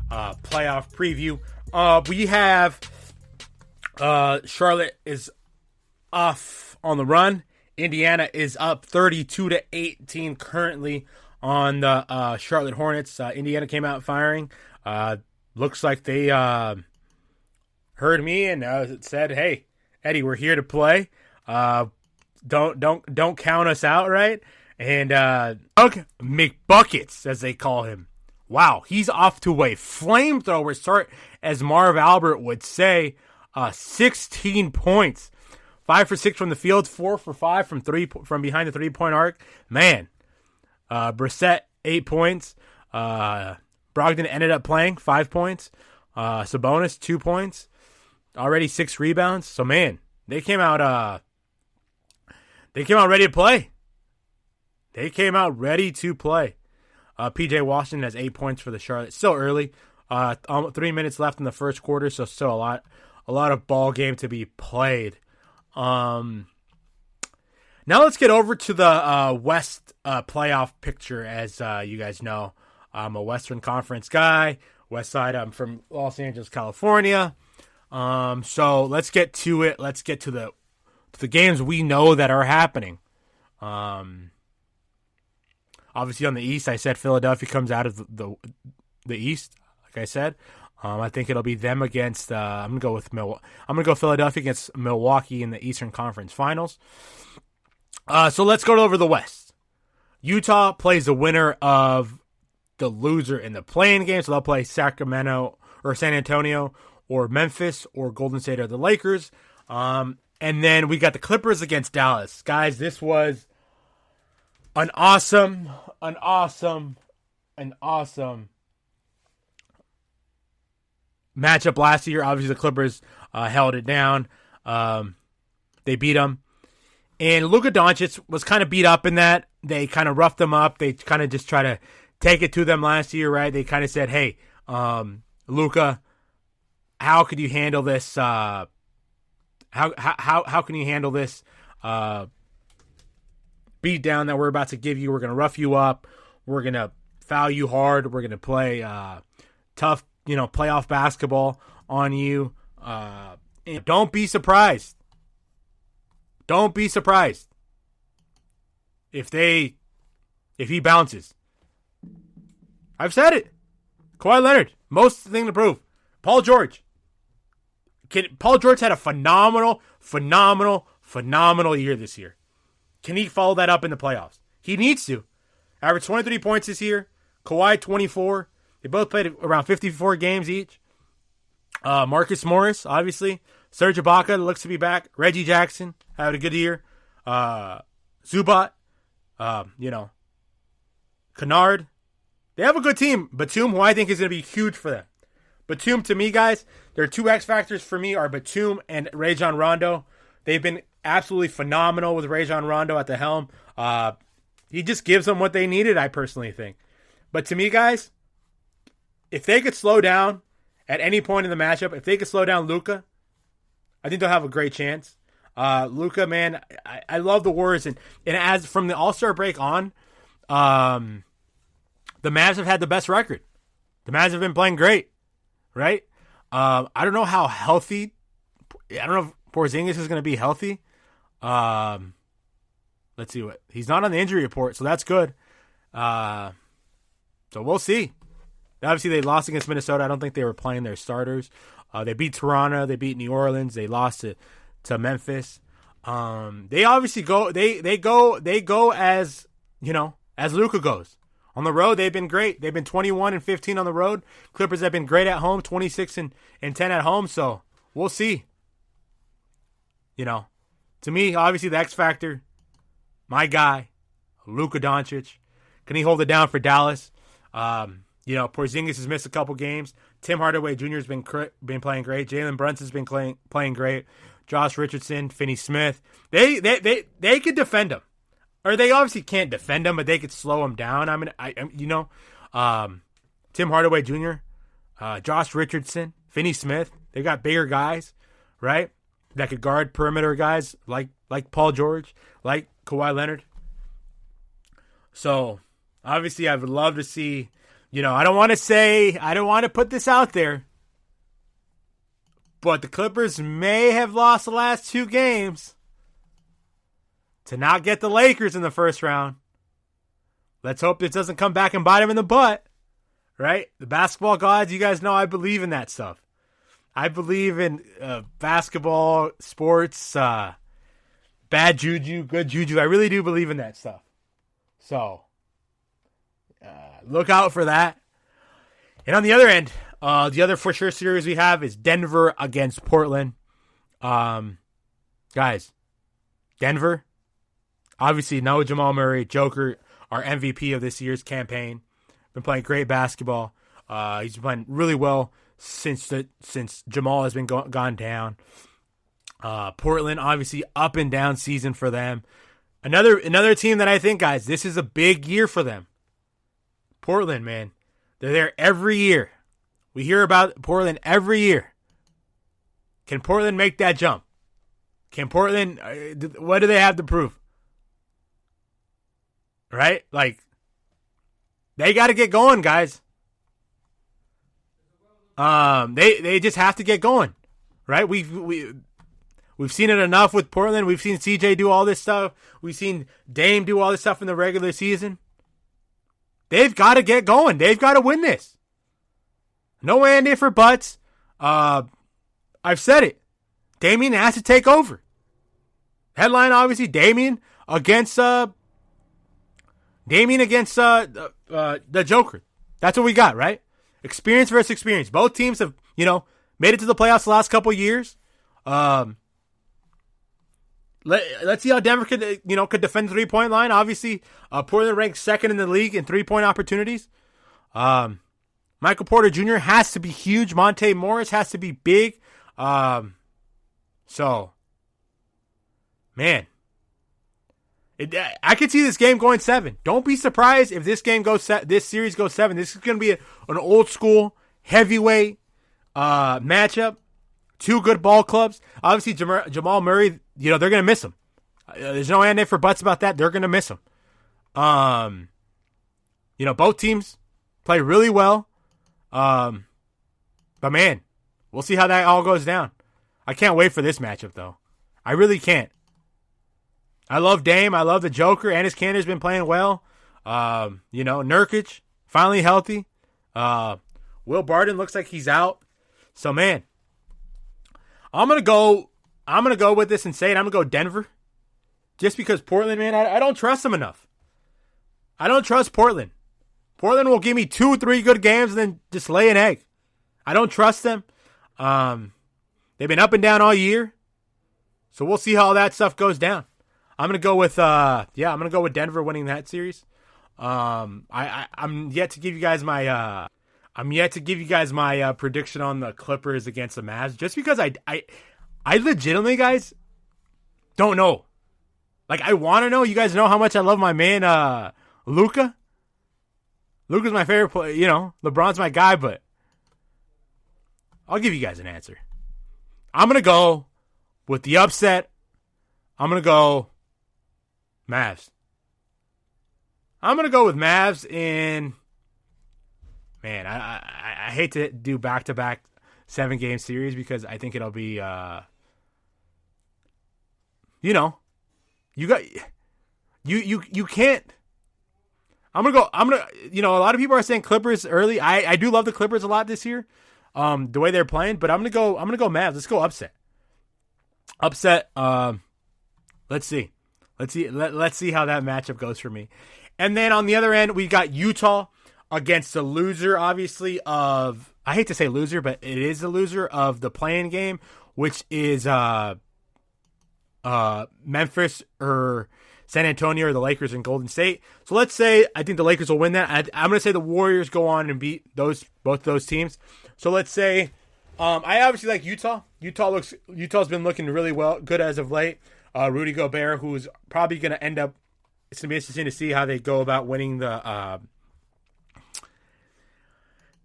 playoff preview. We have Charlotte is off on the run. Indiana is up 32-18 currently on the Charlotte Hornets. Indiana came out firing. Looks like they heard me and said, "Hey, Eddie, we're here to play. Don't count us out, right?" And Doug McBuckets, as they call him. Wow, he's off to a flamethrower start, as Marv Albert would say. 16 points. 5 for 6 from the field, 4 for 5 from behind the three-point arc. Man, Brissett, 8 points. Brogdon ended up playing 5 points. Sabonis, 2 points. Already 6 rebounds. So, man, they came out ready to play. PJ Washington has 8 points for the Charlotte. Still early. 3 minutes left in the first quarter, so still a lot of ball game to be played. Now let's get over to the West playoff picture. As you guys know, I'm a Western Conference guy. West Side, I'm from Los Angeles, California. So let's get to it. Let's get to the games we know that are happening. Obviously on the East, I said Philadelphia comes out of the East. Like I said, I think it'll be them against. I'm gonna go Philadelphia against Milwaukee in the Eastern Conference Finals. So let's go over the West. Utah plays the winner of the loser in the play-in game, so they'll play Sacramento or San Antonio or Memphis or Golden State or the Lakers. And then we got the Clippers against Dallas. Guys, this was an awesome matchup last year. Obviously, the Clippers held it down. They beat them. And Luka Doncic was kind of beat up in that. They kind of roughed them up. They kind of just try to take it to them last year, right? They kind of said, hey, Luka, how could you handle this? How can you handle this beat down that we're about to give you? We're going to rough you up. We're going to foul you hard. We're going to play tough, playoff basketball on you. And don't be surprised. Don't be surprised if he bounces. I've said it. Kawhi Leonard, most thing to prove. Paul George. Paul George had a phenomenal year this year. Can he follow that up in the playoffs? He needs to. Averaged 23 points this year. Kawhi 24. They both played around 54 games each. Marcus Morris, obviously. Serge Ibaka looks to be back. Reggie Jackson had a good year. Zubac, Kennard. They have a good team. Batum, who I think is going to be huge for them. Batum, to me, guys, their two X factors for me are Batum and Rajon Rondo. They've been absolutely phenomenal with Rajon Rondo at the helm. He just gives them what they needed, I personally think. But to me, guys, if they could slow down at any point in the matchup, if they could slow down Luka, I think they'll have a great chance. Luka, man, I love the Warriors. And as from the All-Star break on, the Mavs have had the best record. The Mavs have been playing great, right? I don't know how healthy. I don't know if Porzingis is going to be healthy. Let's see what he's not on the injury report, so that's good. So we'll see. Obviously, they lost against Minnesota. I don't think they were playing their starters. They beat Toronto. They beat New Orleans. They lost to Memphis. They obviously go. They go as as Luka goes. On the road, they've been great. They've been 21-15 on the road. Clippers have been great at home, 26-10 at home. So we'll see. To me, obviously the X factor, my guy, Luka Doncic. Can he hold it down for Dallas? Porzingis has missed a couple games. Tim Hardaway Jr. has been playing great. Jalen Brunson's been playing great. Josh Richardson, Finney Smith. They could defend him. Or they obviously can't defend him, but they could slow him down. Tim Hardaway Jr., Josh Richardson, Finney Smith. They got bigger guys, right? That could guard perimeter guys like Paul George, like Kawhi Leonard. So obviously, I would love to see. I don't want to put this out there, but the Clippers may have lost the last two games to not get the Lakers in the first round. Let's hope it doesn't come back and bite them in the butt, right? The basketball gods, you guys know I believe in that stuff. I believe in basketball, sports, bad juju, good juju. I really do believe in that stuff. So, look out for that. And on the other end, the other for sure series we have is Denver against Portland. Guys, Denver, obviously no Jamal Murray, Joker, our MVP of this year's campaign. Been playing great basketball. He's been playing really well since Jamal has been gone down. Portland, obviously up and down season for them. Another team that I think, guys, this is a big year for them. Portland, man. They're there every year. We hear about Portland every year. Can Portland make that jump? Can Portland, what do they have to prove? Right? They got to get going, guys. They just have to get going. right? We've seen it enough with Portland. We've seen CJ do all this stuff. We've seen Dame do all this stuff in the regular season. They've got to get going. They've got to win this. No Andy for butts. I've said it. Damian has to take over. Headline, obviously, Damian against the Joker. That's what we got, right? Experience versus experience. Both teams have, made it to the playoffs the last couple of years. Let's see how Denver could defend the 3-point line. Obviously, Portland ranks second in the league in 3-point opportunities. Michael Porter Jr. has to be huge. Monte Morris has to be big. So, man, I could see this game going 7. Don't be surprised if this series goes 7. This is going to be an old school heavyweight matchup. Two good ball clubs. Obviously, Jamal Murray, they're going to miss him. There's no and for buts about that. They're going to miss him. Both teams play really well. But man, we'll see how that all goes down. I can't wait for this matchup, though. I really can't. I love Dame. I love the Joker. Enes Kanter's been playing well. Nurkic, finally healthy. Will Barton looks like he's out. So, man, I'm gonna go with this and say it. I'm gonna go Denver. Just because Portland, man, I don't trust them enough. I don't trust Portland. Portland will give me 2-3 good games and then just lay an egg. I don't trust them. They've been up and down all year. So we'll see how that stuff goes down. I'm gonna go with Denver winning that series. I'm yet to give you guys my prediction on the Clippers against the Mavs, just because I legitimately, guys, don't know. Like, I want to know. You guys know how much I love my man Luka. Luka's my favorite player. LeBron's my guy, but I'll give you guys an answer. I'm gonna go with the upset. I'm gonna go Mavs. I'm going to go with Mavs in... Man, I hate to do back-to-back 7-game series because I think it'll be... you can't... a lot of people are saying Clippers early. I do love the Clippers a lot this year. The way they're playing, but I'm going to go Mavs. Let's go upset. Upset, let's see. Let's see how that matchup goes for me. And then on the other end, we got Utah against the loser, obviously, of... I hate to say loser, but it is the loser of the play-in game, which is Memphis or San Antonio or the Lakers and Golden State. So let's say I think the Lakers will win that. I'm going to say the Warriors go on and beat both those teams. So let's say I obviously like Utah. Utah's been looking really good as of late. Rudy Gobert, who's probably going to end up... It's going to be interesting to see how they go about winning the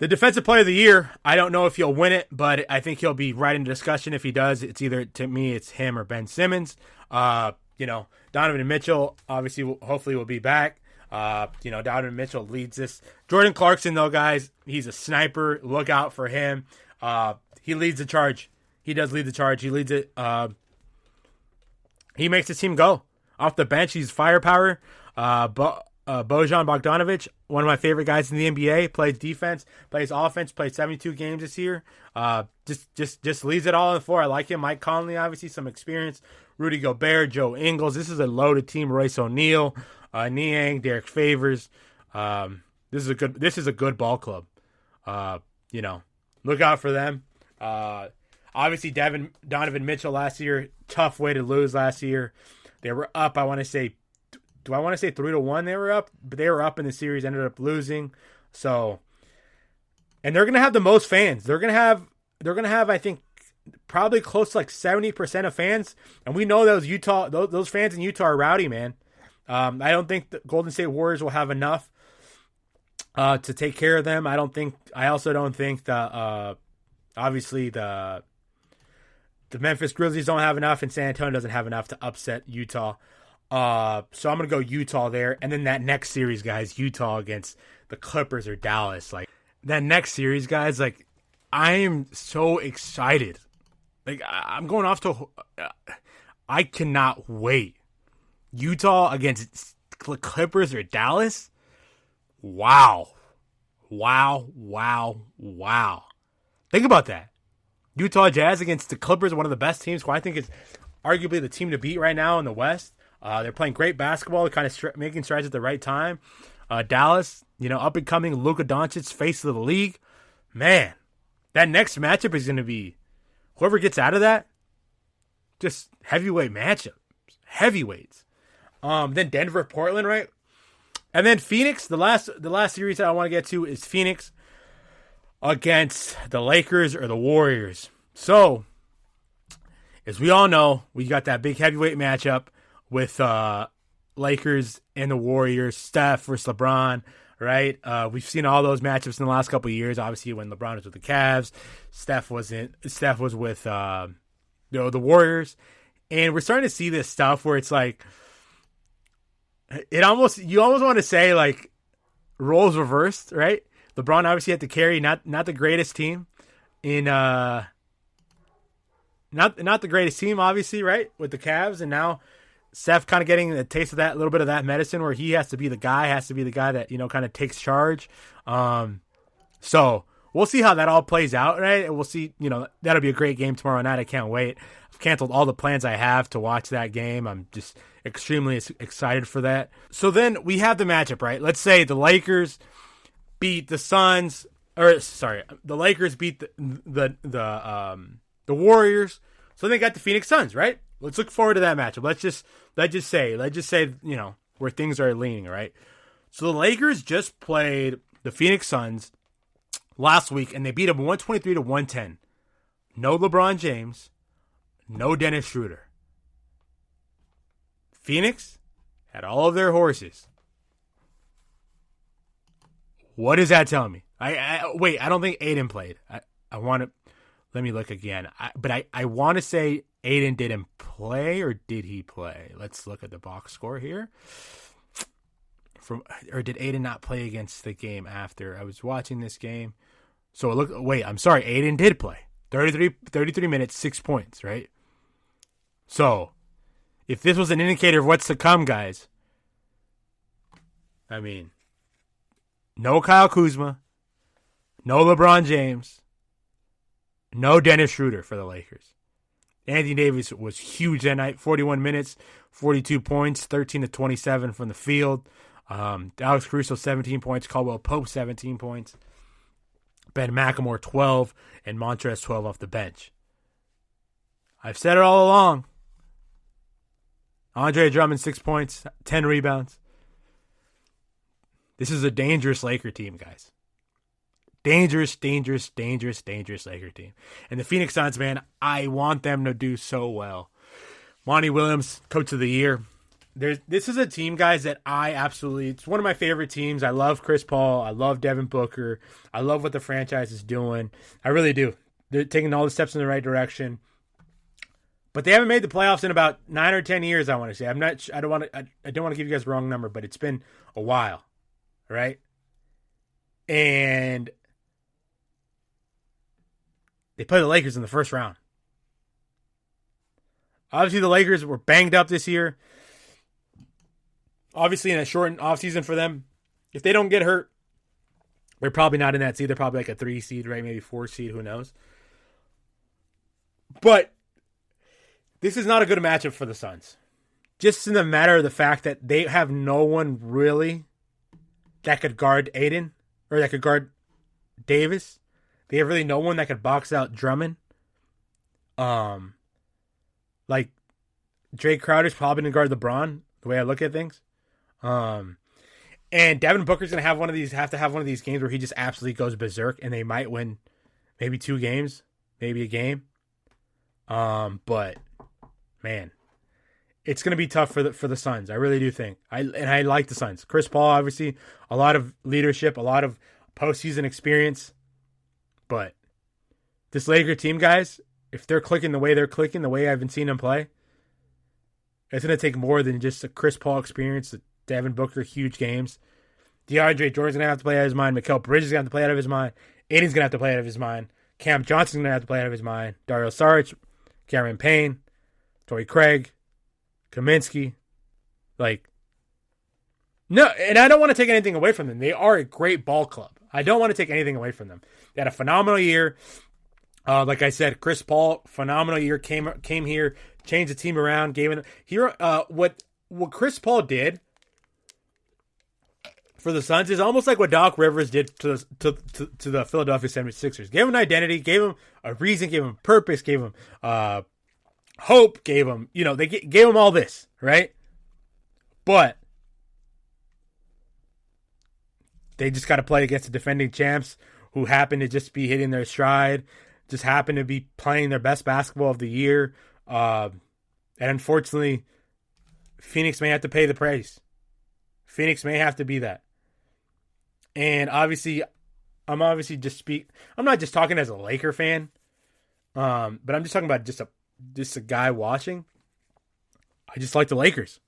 Defensive Player of the Year. I don't know if he'll win it, but I think he'll be right in discussion. If he does, it's either, to me, it's him or Ben Simmons. Donovan Mitchell, obviously, hopefully will be back. Donovan Mitchell leads this. Jordan Clarkson, though, guys, he's a sniper. Look out for him. He leads the charge. He does lead the charge. He leads it. He makes his team go. Off the bench, he's firepower. Bojan Bogdanovic, one of my favorite guys in the NBA, plays defense, plays offense, played 72 games this year. Just leaves it all on the floor. I like him. Mike Conley, obviously, some experience. Rudy Gobert, Joe Ingles. This is a loaded team. Royce O'Neal, Niang, Derek Favors. This is a good ball club. Look out for them. Obviously, Donovan Mitchell last year, tough way to lose last year. They were up, I want to say 3-1 they were up? But they were up in the series, ended up losing. So, and they're going to have the most fans. They're going to have, I think, probably close to like 70% of fans. And we know those fans in Utah are rowdy, man. I don't think the Golden State Warriors will have enough to take care of them. I also don't think that, obviously, the Memphis Grizzlies don't have enough, and San Antonio doesn't have enough to upset Utah. So I'm going to go Utah there. And then that next series, guys, Utah against the Clippers or Dallas. Like, that next series, guys, like, I am so excited Like, I'm going off to. I cannot wait. Utah against Clippers or Dallas? Wow. Think about that. Utah Jazz against the Clippers, one of the best teams, who I think is arguably the team to beat right now in the West. They're playing great basketball, kind of making strides at the right time. Dallas, up and coming Luka Doncic, face of the league. Man, that next matchup is going to be whoever gets out of that. Just heavyweight matchup, heavyweights. Then Denver, Portland, right? And then Phoenix. The last series that I want to get to is Phoenix against the Lakers or the Warriors. So, as we all know, we got that big heavyweight matchup with Lakers and the Warriors. Steph versus LeBron, right? We've seen all those matchups in the last couple of years. Obviously, when LeBron was with the Cavs, Steph was with the Warriors, and we're starting to see this stuff where it's like you almost want to say like roles reversed, right? LeBron obviously had to carry not the greatest team in not the greatest team, obviously, right, with the Cavs, and now Steph kind of getting a taste of that, a little bit of that medicine where he has to be the guy that kind of takes charge. So we'll see how that all plays out, right? And we'll see. That'll be a great game tomorrow night. I can't wait. I've canceled all the plans I have to watch that game. I'm just extremely excited for that. So then we have the matchup, right? Let's say the Lakers beat the Suns, the Lakers beat the Warriors. So they got the Phoenix Suns, right? Let's look forward to that matchup. Let's just say, where things are leaning, right? So the Lakers just played the Phoenix Suns last week, and they beat them 123-110. No LeBron James, no Dennis Schroeder. Phoenix had all of their horses. What does that tell me? Wait, I don't think Aiden played. I want to. Let me look again. But I want to say Aiden didn't play, or did he play? Let's look at the box score here. Or did Aiden not play against the game after? I was watching this game. So I'm sorry. Aiden did play. 33 minutes, 6 points, right? So if this was an indicator of what's to come, guys, I mean, no Kyle Kuzma, no LeBron James, no Dennis Schroeder for the Lakers. Anthony Davis was huge that night. 41 minutes, 42 points, 13 to 27 from the field. Alex Caruso, 17 points. Caldwell Pope, 17 points. Ben McLemore, 12. And Montrezl, 12 off the bench. I've said it all along. Andre Drummond, 6 points, 10 rebounds. This is a dangerous Laker team, guys. Dangerous Laker team. And the Phoenix Suns, man, I want them to do so well. Monty Williams, Coach of the Year. This is a team, guys, that it's one of my favorite teams. I love Chris Paul. I love Devin Booker. I love what the franchise is doing. I really do. They're taking all the steps in the right direction. But they haven't made the playoffs in about 9 or 10 years, I want to say. I don't want to give you guys the wrong number, but it's been a while, right? And they play the Lakers in the first round. Obviously, the Lakers were banged up this year. Obviously, in a shortened offseason for them. If they don't get hurt, they're probably not in that seed. They're probably like a 3 seed, right? Maybe 4 seed, who knows? But this is not a good matchup for the Suns. Just in the matter of the fact that they have no one really that could guard Aiden or that could guard Davis. They have really no one that could box out Drummond. Like Jay Crowder's probably going to guard LeBron, the way I look at things. And Devin Booker's going to have to have one of these games where he just absolutely goes berserk, and they might win maybe 2 games, maybe a game. But man, it's going to be tough for the Suns. I really do think. I like the Suns. Chris Paul, obviously, a lot of leadership, a lot of postseason experience. But this Laker team, guys, if they're clicking the way they're clicking, the way I've been seeing them play, it's going to take more than just a Chris Paul experience. Devin Booker, huge games. DeAndre Jordan's going to have to play out of his mind. Mikal Bridges is going to have to play out of his mind. Aiden's going to have to play out of his mind. Cam Johnson's going to have to play out of his mind. Dario Saric Cameron Payne, Torrey Craig, Kaminsky. No, and I don't want to take anything away from them. They are a great ball club. I don't want to take anything away from them. They had a phenomenal year. Like I said, Chris Paul, phenomenal year, came here, changed the team around, gave it here. What Chris Paul did for the Suns is almost like what Doc Rivers did to the Philadelphia 76ers. Gave him an identity, gave him a reason, gave him purpose, gave him hope, gave him, they gave him all this, right? But they just got to play against the defending champs who happen to just be hitting their stride, just happen to be playing their best basketball of the year. And unfortunately, Phoenix may have to pay the price. Phoenix may have to be that. And obviously, I'm not just talking as a Laker fan, but I'm just talking about just a guy watching. I just like the Lakers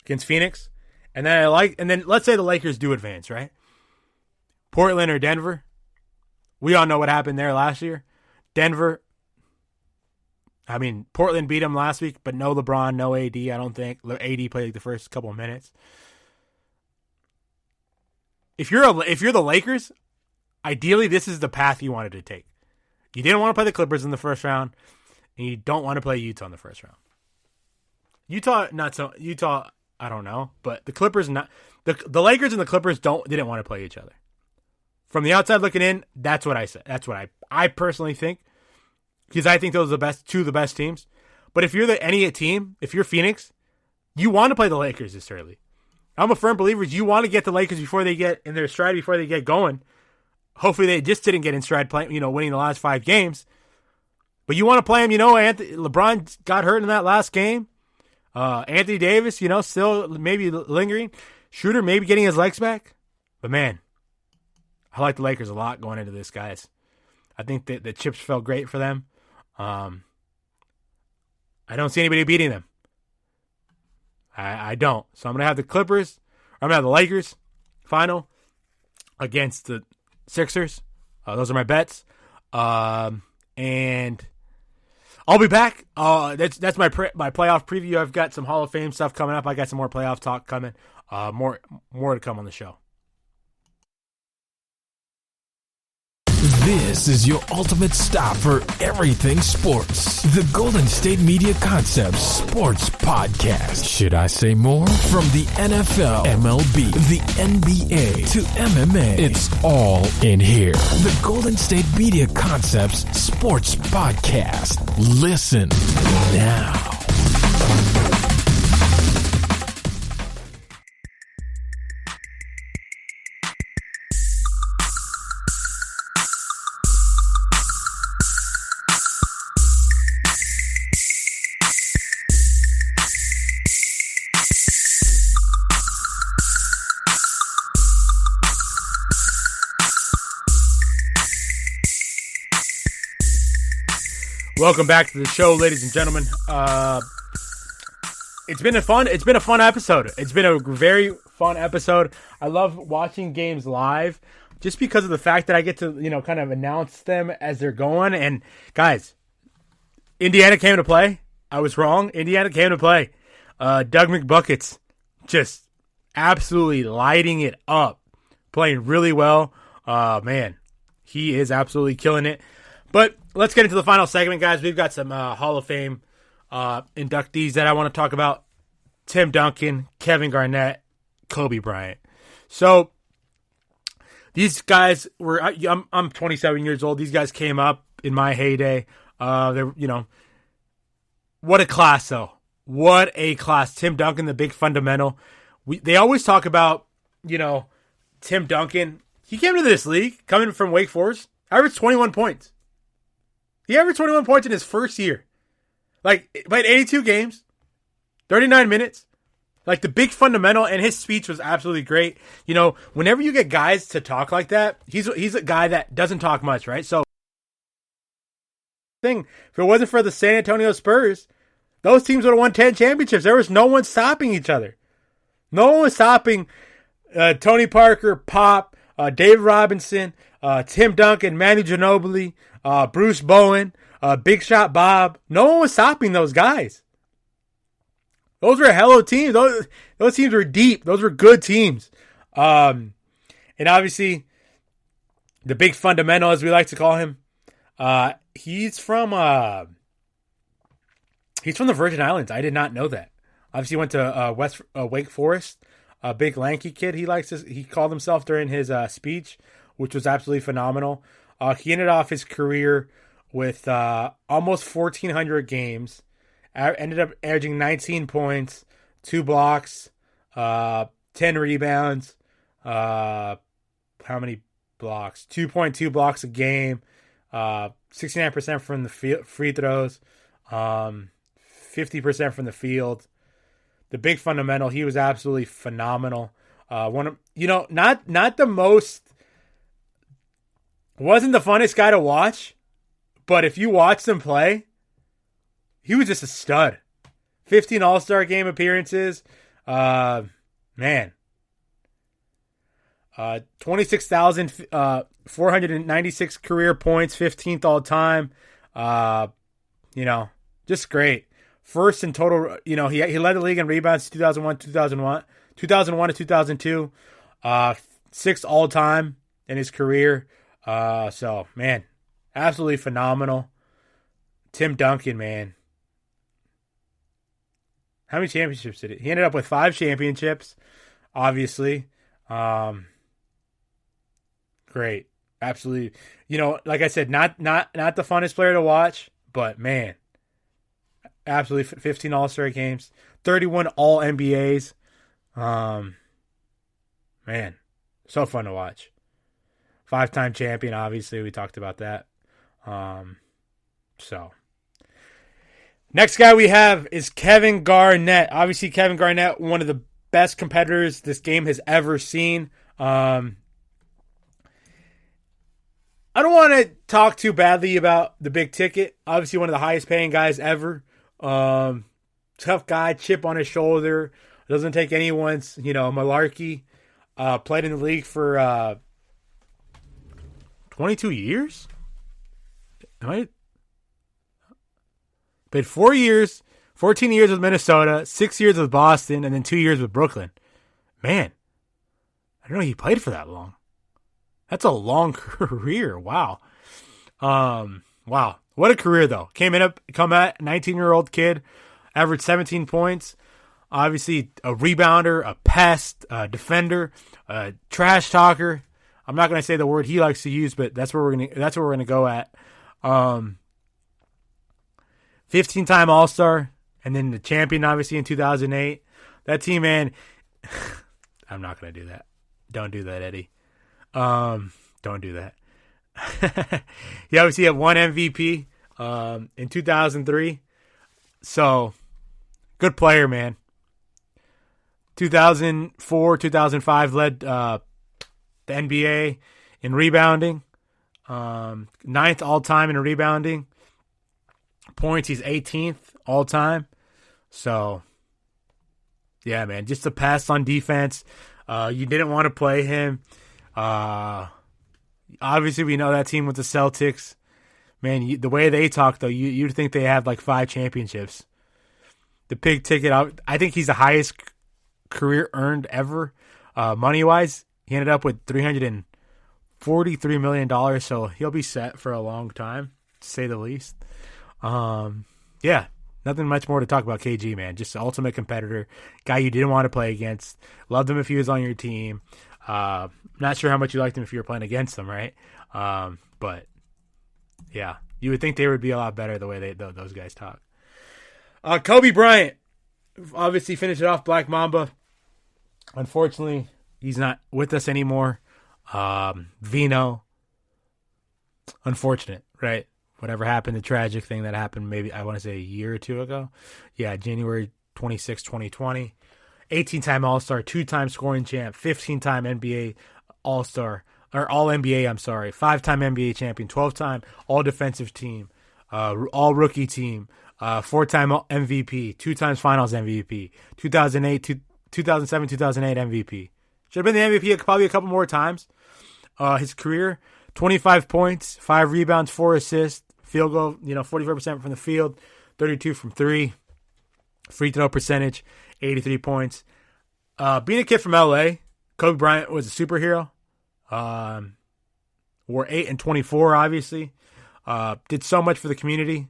against Phoenix. And then let's say the Lakers do advance, right? Portland or Denver. We all know what happened there last year. Portland beat them last week, but no LeBron, no AD, I don't think. AD played the first couple of minutes. If you're the Lakers, ideally this is the path you wanted to take. You didn't want to play the Clippers in the first round, and you don't want to play Utah in the first round. Utah, I don't know, but the Clippers not the Lakers and the Clippers didn't want to play each other. From the outside looking in, that's what I said. That's what I personally think, because I think those are two of the best teams. But if you're any team, if you're Phoenix, you want to play the Lakers this early. I'm a firm believer you want to get the Lakers before they get in their stride, before they get going. Hopefully they just didn't get in stride playing, winning the last 5 games. But you want to play them, LeBron got hurt in that last game. Anthony Davis, still maybe lingering. Shooter maybe getting his legs back. But man, I like the Lakers a lot going into this, guys. I think that the chips felt great for them. I don't see anybody beating them. I don't. So I'm going to have the Clippers. I'm going to have the Lakers final against the Sixers. Those are my bets. And I'll be back. That's my playoff preview. I've got some Hall of Fame stuff coming up. I got some more playoff talk coming. More to come on the show. This is your ultimate stop for everything sports. The Golden State Media Concepts Sports Podcast. Should I say more? From the NFL, MLB, the NBA to MMA, it's all in here. The Golden State Media Concepts Sports Podcast. Listen now. Welcome back to the show, ladies and gentlemen. It's been a fun episode. It's been a very fun episode. I love watching games live just because of the fact that I get to, kind of announce them as they're going. And guys, Indiana came to play. I was wrong. Indiana came to play. Doug McBuckets just absolutely lighting it up, playing really well. Man, he is absolutely killing it. But let's get into the final segment, guys. We've got some Hall of Fame inductees that I want to talk about. Tim Duncan, Kevin Garnett, Kobe Bryant. So these guys were, I'm 27 years old. These guys came up in my heyday. They're, what a class, though. What a class. Tim Duncan, the big fundamental. They always talk about, Tim Duncan. He came to this league coming from Wake Forest, averaged 21 points. He averaged 21 points in his first year. Played 82 games, 39 minutes. The big fundamental, and his speech was absolutely great. Whenever you get guys to talk like that, he's a guy that doesn't talk much, right? So, if it wasn't for the San Antonio Spurs, those teams would have won 10 championships. There was no one stopping each other. No one was stopping Tony Parker, Pop, David Robinson, Tim Duncan, Manu Ginobili, Bruce Bowen, Big Shot Bob. No one was stopping those guys. Those were hello teams. Those teams were deep. Those were good teams. And obviously, the big fundamental, as we like to call him, he's from the Virgin Islands. I did not know that. Obviously, he went to Wake Forest. A big lanky kid. He called himself during his speech, which was absolutely phenomenal. He ended off his career with almost 1,400 games. Ended up averaging 19 points, 2 blocks, 10 rebounds. How many blocks? 2.2 blocks a game. 69% from the free throws. 50% from the field. The big fundamental, he was absolutely phenomenal. Not the most, wasn't the funnest guy to watch, but if you watched him play, he was just a stud. 15 All-Star game appearances. 26,496 career points, 15th all time. Just great. First in total, he led the league in rebounds 2001 to 2002. 6th all time in his career. Absolutely phenomenal. Tim Duncan, man. How many championships did he ended up with 5 championships, obviously. Great. Absolutely. Like I said, not the funnest player to watch, but man, absolutely 15 All-Star games, 31 All-NBAs. Man, so fun to watch. 5-time champion, obviously. We talked about that. Next guy we have is Kevin Garnett. Obviously, Kevin Garnett, one of the best competitors this game has ever seen. I don't want to talk too badly about the big ticket. Obviously, one of the highest paying guys ever. Tough guy, chip on his shoulder. Doesn't take anyone's, malarkey. Played in the league for 22 years? Played 4 years, 14 years with Minnesota, 6 years with Boston, and then 2 years with Brooklyn. Man, I didn't know he played for that long. That's a long career. Wow. Wow. What a career, though. Come at 19-year-old kid, averaged 17 points. Obviously, a rebounder, a pest, a defender, a trash talker. I'm not going to say the word he likes to use, but that's where we're going to go at. 15-time All-Star, and then the champion, obviously, in 2008. That team, man, I'm not going to do that. Don't do that, Eddie. Don't do that. He obviously had 1 MVP in 2003. So, good player, man. 2004, 2005 led the NBA in rebounding. 9th all-time in rebounding. Points, he's 18th all-time. So, yeah, man, just a pass on defense. You didn't want to play him. Obviously, we know that team with the Celtics. Man, the way they talk, though, you'd think they have like 5 championships. The big ticket, I think he's the highest career earned ever, money-wise. He ended up with $343 million, so he'll be set for a long time, to say the least. Yeah, nothing much more to talk about KG, man. Just the ultimate competitor, guy you didn't want to play against. Loved him if he was on your team. Not sure how much you liked him if you were playing against them, right? But yeah, you would think they would be a lot better the way those guys talk. Kobe Bryant, obviously finished it off, Black Mamba. Unfortunately, he's not with us anymore. Vino, unfortunate, right? Whatever happened, the tragic thing that happened maybe, I want to say a year or two ago. Yeah, January 26, 2020. 18-time All-Star, 2-time scoring champ, 15-time NBA All-Star, or All-NBA, 5-time NBA champion, 12-time All-Defensive Team, All-Rookie Team, 4-time MVP, 2 times Finals MVP, 2007, 2008 MVP. Should have been the MVP probably a couple more times. His career, 25 points, 5 rebounds, 4 assists, field goal, 44% from the field, 32 from 3. Free throw percentage, 83 points. Being a kid from LA, Kobe Bryant was a superhero. Wore 8 and 24, obviously. Did so much for the community.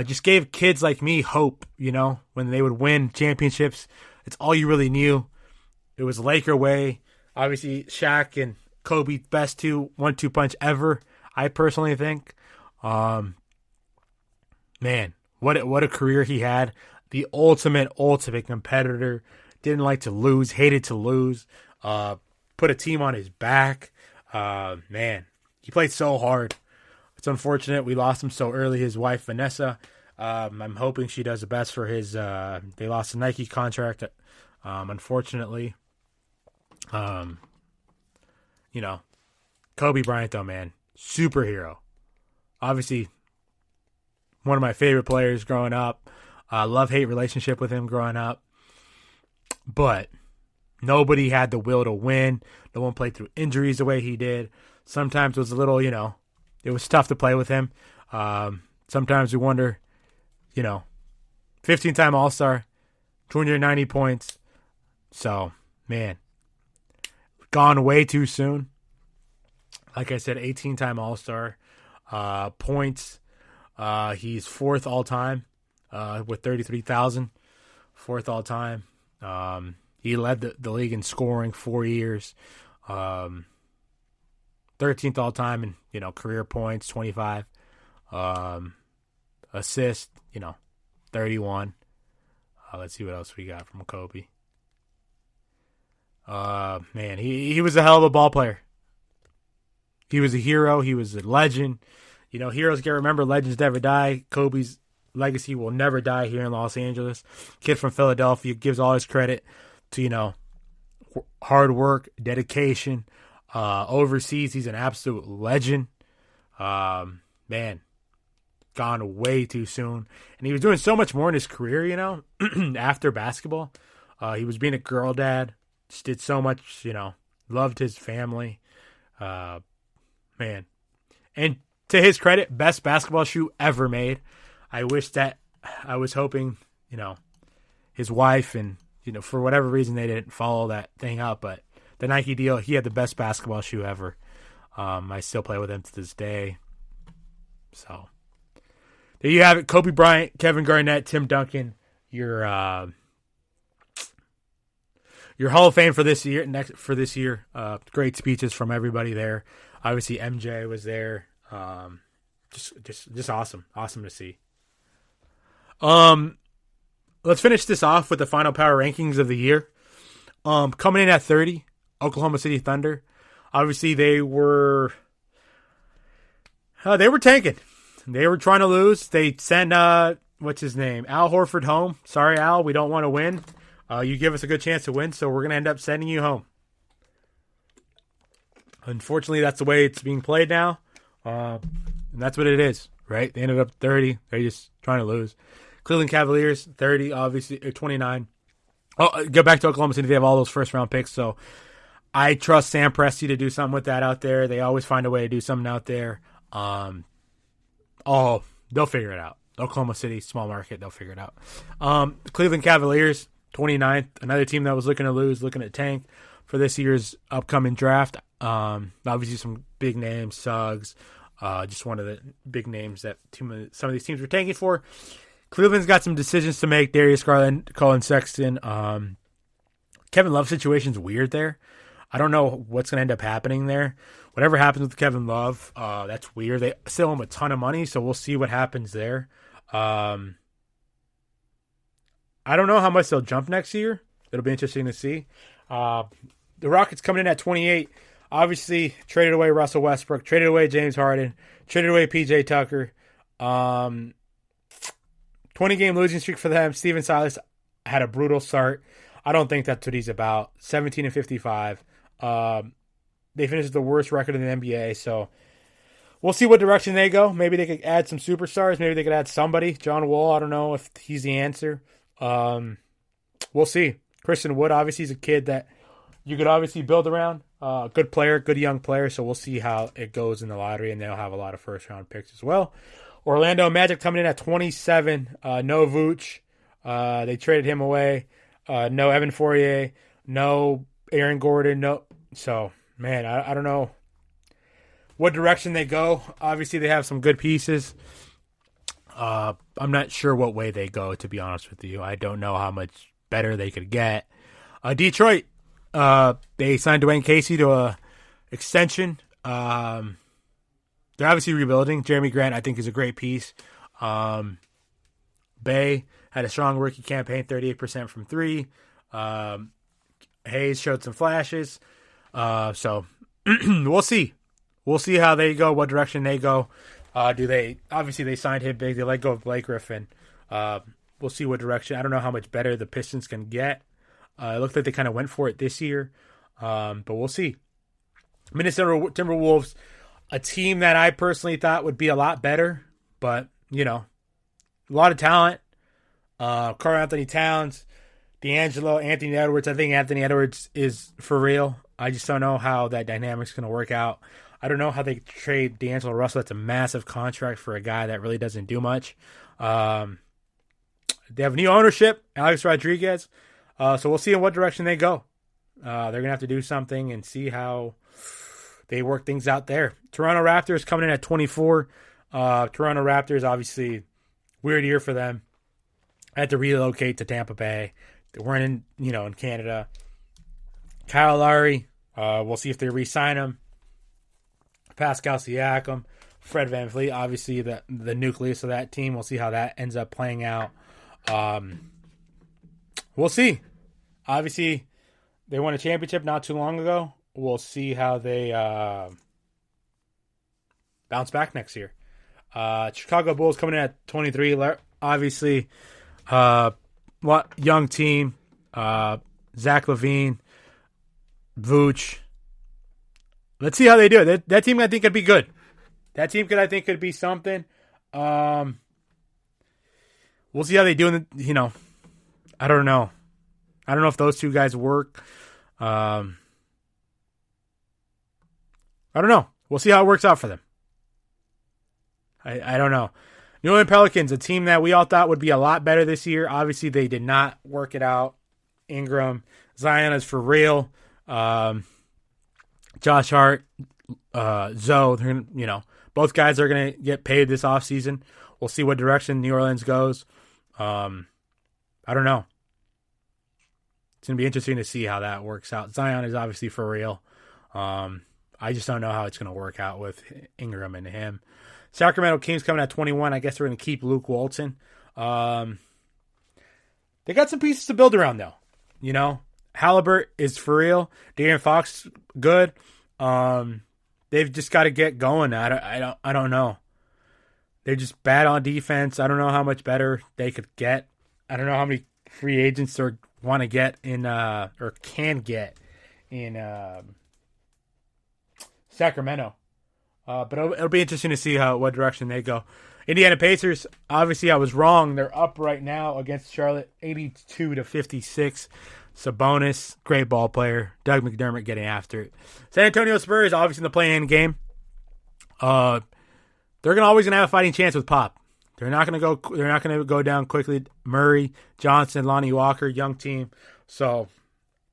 Just gave kids like me hope, when they would win championships. It's all you really knew. It was Laker way. Obviously, Shaq and Kobe, best 1-2 punch ever, I personally think. Man, what a career he had. The ultimate competitor. Didn't like to lose, hated to lose. Put a team on his back. Man, he played so hard. It's unfortunate we lost him so early. His wife, Vanessa, I'm hoping she does the best for his, they lost a Nike contract, unfortunately. Kobe Bryant, though, man, superhero. Obviously, one of my favorite players growing up. Love-hate relationship with him growing up. But nobody had the will to win. No one played through injuries the way he did. Sometimes it was a little, it was tough to play with him. Sometimes we wonder, 15-time All-Star, 290 points. So, man, gone way too soon. Like I said, 18-time All-Star. Points, he's 4th all-time with 33,000. 4th all-time. He led the league in scoring 4 years. 13th all-time in, career points, 25. Assist, 31. Let's see what else we got from Kobe. Man, he was a hell of a ball player. He was a hero. He was a legend. Heroes get remembered, legends never die. Kobe's legacy will never die here in Los Angeles. Kid from Philadelphia, gives all his credit to, hard work, dedication. Overseas, he's an absolute legend. Man, gone way too soon. And he was doing so much more in his career, after basketball. He was being a girl dad. Just did so much, loved his family. Man. And to his credit, best basketball shoe ever made. I was hoping, his wife and, for whatever reason they didn't follow that thing up, but the Nike deal, he had the best basketball shoe ever. I still play with him to this day. So there you have it. Kobe Bryant, Kevin Garnett, Tim Duncan, your Hall of Fame for this year. Great speeches from everybody there. Obviously MJ was there. Just awesome to see. Let's finish this off with the final power rankings of the year. Coming in at 30, Oklahoma City Thunder. Obviously, they were tanking. They were trying to lose. They sent what's his name, Al Horford home. Sorry, Al, we don't want to win. You give us a good chance to win, so we're gonna end up sending you home. Unfortunately, that's the way it's being played now, and that's what it is, right? They ended up 30. They're just trying to lose. Cleveland Cavaliers, 30, obviously, 29. Oh, go back to Oklahoma City. They have all those first-round picks, so I trust Sam Presti to do something with that out there. They always find a way to do something out there. They'll figure it out. Oklahoma City, small market, they'll figure it out. Cleveland Cavaliers, 29th, another team that was looking to lose, looking at tank for this year's upcoming draft. Obviously, some big names, Suggs, just one of the big names that some of these teams were tanking for. Cleveland's got some decisions to make. Darius Garland, Colin Sexton. Kevin Love's situation's weird there. I don't know what's going to end up happening there. Whatever happens with Kevin Love, that's weird. They still owe him a ton of money, so we'll see what happens there. I don't know how much they'll jump next year. It'll be interesting to see. The Rockets coming in at 28. Obviously, traded away Russell Westbrook, traded away James Harden, traded away PJ Tucker. 20-game losing streak for them. Steven Silas had a brutal start. I don't think that's what he's about. 17-55. They finished with the worst record in the NBA, so we'll see what direction they go. Maybe they could add some superstars. Maybe they could add somebody. John Wall, I don't know if he's the answer. We'll see. Christian Wood, obviously, is a kid that you could obviously build around. Good player, good young player. So we'll see how it goes in the lottery, and they'll have a lot of first-round picks as well. Orlando Magic coming in at 27. No Vooch. They traded him away. No Evan Fournier. No Aaron Gordon. No. So, man, I don't know what direction they go. Obviously, they have some good pieces. I'm not sure what way they go, to be honest with you. I don't know how much better they could get. Detroit, they signed Dwayne Casey to a extension. They're obviously rebuilding. Jeremy Grant, I think, is a great piece. Bay had a strong rookie campaign, 38% from three. Hayes showed some flashes. So we'll see. We'll see how they go, what direction they go. Obviously they signed him big. They let go of Blake Griffin. We'll see what direction. I don't know how much better the Pistons can get. It looked like they kind of went for it this year. But we'll see. Minnesota Timberwolves, a team that I personally thought would be a lot better, but, a lot of talent. Karl Anthony Towns, D'Angelo, Anthony Edwards. I think Anthony Edwards is for real. I just don't know how that dynamic's going to work out. I don't know how they trade D'Angelo Russell. That's a massive contract for a guy that really doesn't do much. They have new ownership, Alex Rodriguez. So we'll see in what direction they go. They're going to have to do something and see how they work things out there. Toronto Raptors coming in at 24. Toronto Raptors, obviously, weird year for them. I had to relocate to Tampa Bay. They weren't in Canada. Kyle Lowry, we'll see if they re-sign him. Pascal Siakam, Fred VanVleet, obviously the nucleus of that team. We'll see how that ends up playing out. We'll see. Obviously, they won a championship not too long ago. We'll see how they bounce back next year. Chicago Bulls coming in at 23. Obviously, young team. Zach LaVine, Vooch. Let's see how they do it. That team, I think, could be good. That team, could be something. We'll see how they do. I don't know. I don't know if those two guys work. I don't know. We'll see how it works out for them. I don't know. New Orleans Pelicans, a team that we all thought would be a lot better this year. Obviously, they did not work it out. Ingram, Zion is for real. Josh Hart, Zoe, both guys are going to get paid this offseason. We'll see what direction New Orleans goes. I don't know. It's going to be interesting to see how that works out. Zion is obviously for real. I just don't know how it's going to work out with Ingram and him. Sacramento Kings coming at 21. I guess they're going to keep Luke Walton. They got some pieces to build around, though. Halliburton is for real. De'Aaron Fox, good. They've just got to get going. I don't know. They're just bad on defense. I don't know how much better they could get. I don't know how many free agents they want to get in or can get in Sacramento. But it'll be interesting to see what direction they go. Indiana Pacers, obviously I was wrong. They're up right now against Charlotte, 82-56. Sabonis, great ball player. Doug McDermott getting after it. San Antonio Spurs, obviously in the play-in game. They're always gonna have a fighting chance with Pop. They're not gonna go down quickly. Murray, Johnson, Lonnie Walker, young team. So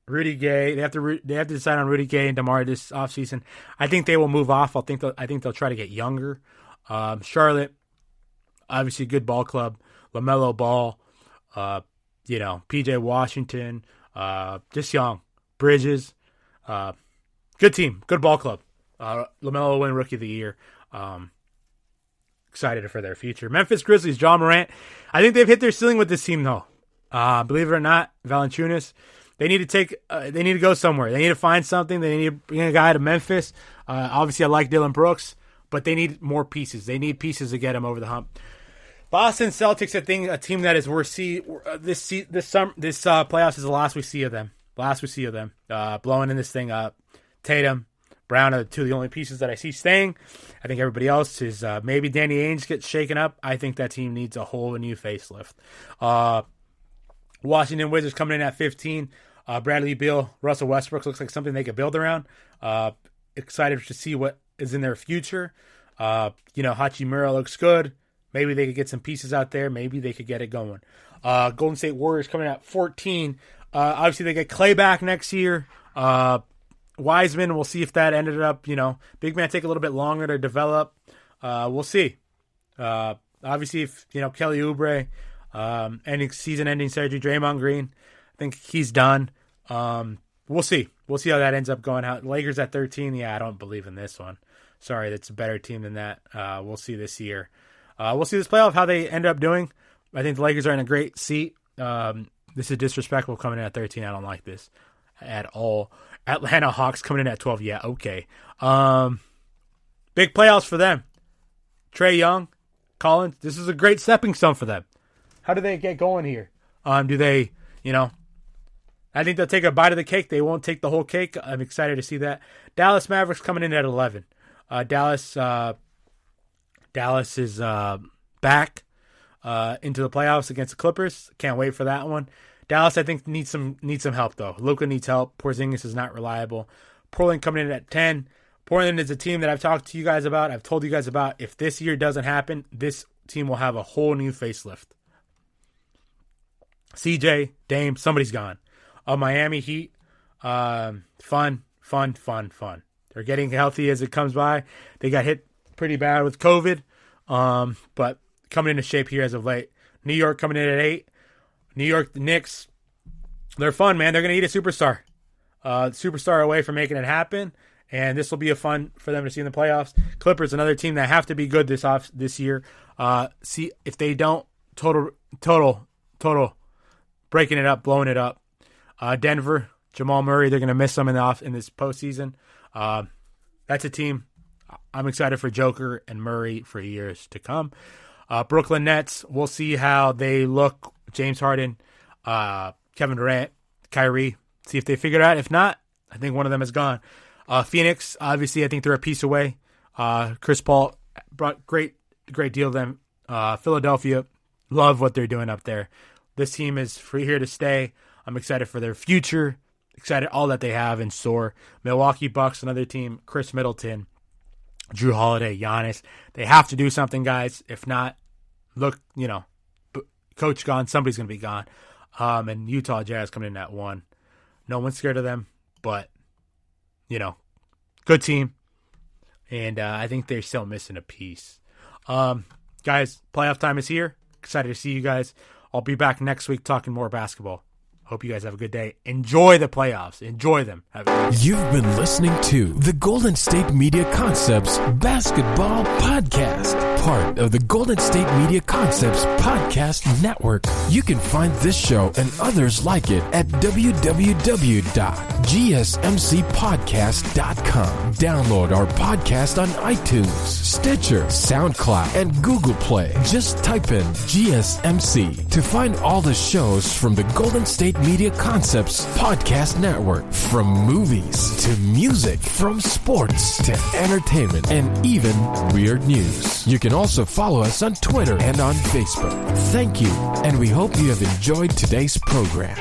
Rudy Gay, they have to decide on Rudy Gay and DeMar this offseason. I think they will move off. I think they'll try to get younger. Charlotte, obviously good ball club. LaMelo Ball, PJ Washington, just young. Bridges, good team, good ball club. LaMelo will win Rookie of the Year. Excited for their future. Memphis Grizzlies, John Morant. I think they've hit their ceiling with this team, though. Believe it or not, Valanciunas. They need to go somewhere. They need to find something. They need to bring a guy to Memphis. Obviously, I like Dylan Brooks, but they need more pieces. They need pieces to get them over the hump. Boston Celtics, a team that is worth this playoffs is the last we see of them. Blowing in this thing up. Tatum, Brown are the only pieces that I see staying. I think everybody else is maybe Danny Ainge gets shaken up. I think that team needs a whole new facelift. Washington Wizards coming in at 15. Bradley Beal, Russell Westbrook looks like something they could build around. Excited to see what is in their future. Hachimura looks good. Maybe they could get some pieces out there. Maybe they could get it going. Golden State Warriors coming at 14. Obviously, they get Clay back next year. Wiseman, we'll see if that ended up, big man take a little bit longer to develop. We'll see. Obviously, if, Kelly Oubre, ending season-ending surgery, Draymond Green, I think he's done. We'll see. We'll see how that ends up going out. Lakers at 13. Yeah, I don't believe in this one. Sorry, that's a better team than that. We'll see this year. We'll see this playoff, how they end up doing. I think the Lakers are in a great seat. This is disrespectful coming in at 13. I don't like this at all. Atlanta Hawks coming in at 12. Yeah, okay. Big playoffs for them. Trae Young, Collins, this is a great stepping stone for them. How do they get going here? Do they, I think they'll take a bite of the cake. They won't take the whole cake. I'm excited to see that. Dallas Mavericks coming in at 11. Dallas is back into the playoffs against the Clippers. Can't wait for that one. Dallas, I think, needs some help, though. Luka needs help. Porzingis is not reliable. Portland coming in at 10. Portland is a team that I've talked to you guys about. I've told you guys about. If this year doesn't happen, this team will have a whole new facelift. CJ, Dame, somebody's gone. Miami Heat, fun. They're getting healthy as it comes by. They got hit pretty bad with COVID, but coming into shape here as of late. New York coming in at 8. New York, the Knicks, they're fun, man. They're going to need a superstar. Superstar away from making it happen, and this will be a fun for them to see in the playoffs. Clippers, another team that have to be good this year. See if they don't total breaking it up, blowing it up. Denver, Jamal Murray, they're going to miss him in this postseason. That's a team I'm excited for Joker and Murray for years to come. Brooklyn Nets, we'll see how they look. James Harden, Kevin Durant, Kyrie, see if they figure it out. If not, I think one of them is gone. Phoenix, obviously, I think they're a piece away. Chris Paul brought great deal to them. Philadelphia, love what they're doing up there. This team is here to stay. I'm excited for their future. Excited all that they have in store. Milwaukee Bucks, another team. Chris Middleton, Drew Holiday, Giannis. They have to do something, guys. If not, look, coach gone, somebody's going to be gone. And Utah Jazz coming in at 1. No one's scared of them, but, good team. And I think they're still missing a piece. Guys, playoff time is here. Excited to see you guys. I'll be back next week talking more basketball. Hope you guys have a good day. Enjoy the playoffs. Enjoy them. You've been listening to the Golden State Media Concepts Basketball Podcast, part of the Golden State Media Concepts Podcast Network. You can find this show and others like it at www.gsmcpodcast.com. Download our podcast on iTunes, Stitcher, SoundCloud, and Google Play. Just type in GSMC to find all the shows from the Golden State Media Concepts Podcast Network. From movies to music, from sports to entertainment, and even weird news. You can also follow us on Twitter and on Facebook. Thank you, and we hope you have enjoyed today's program.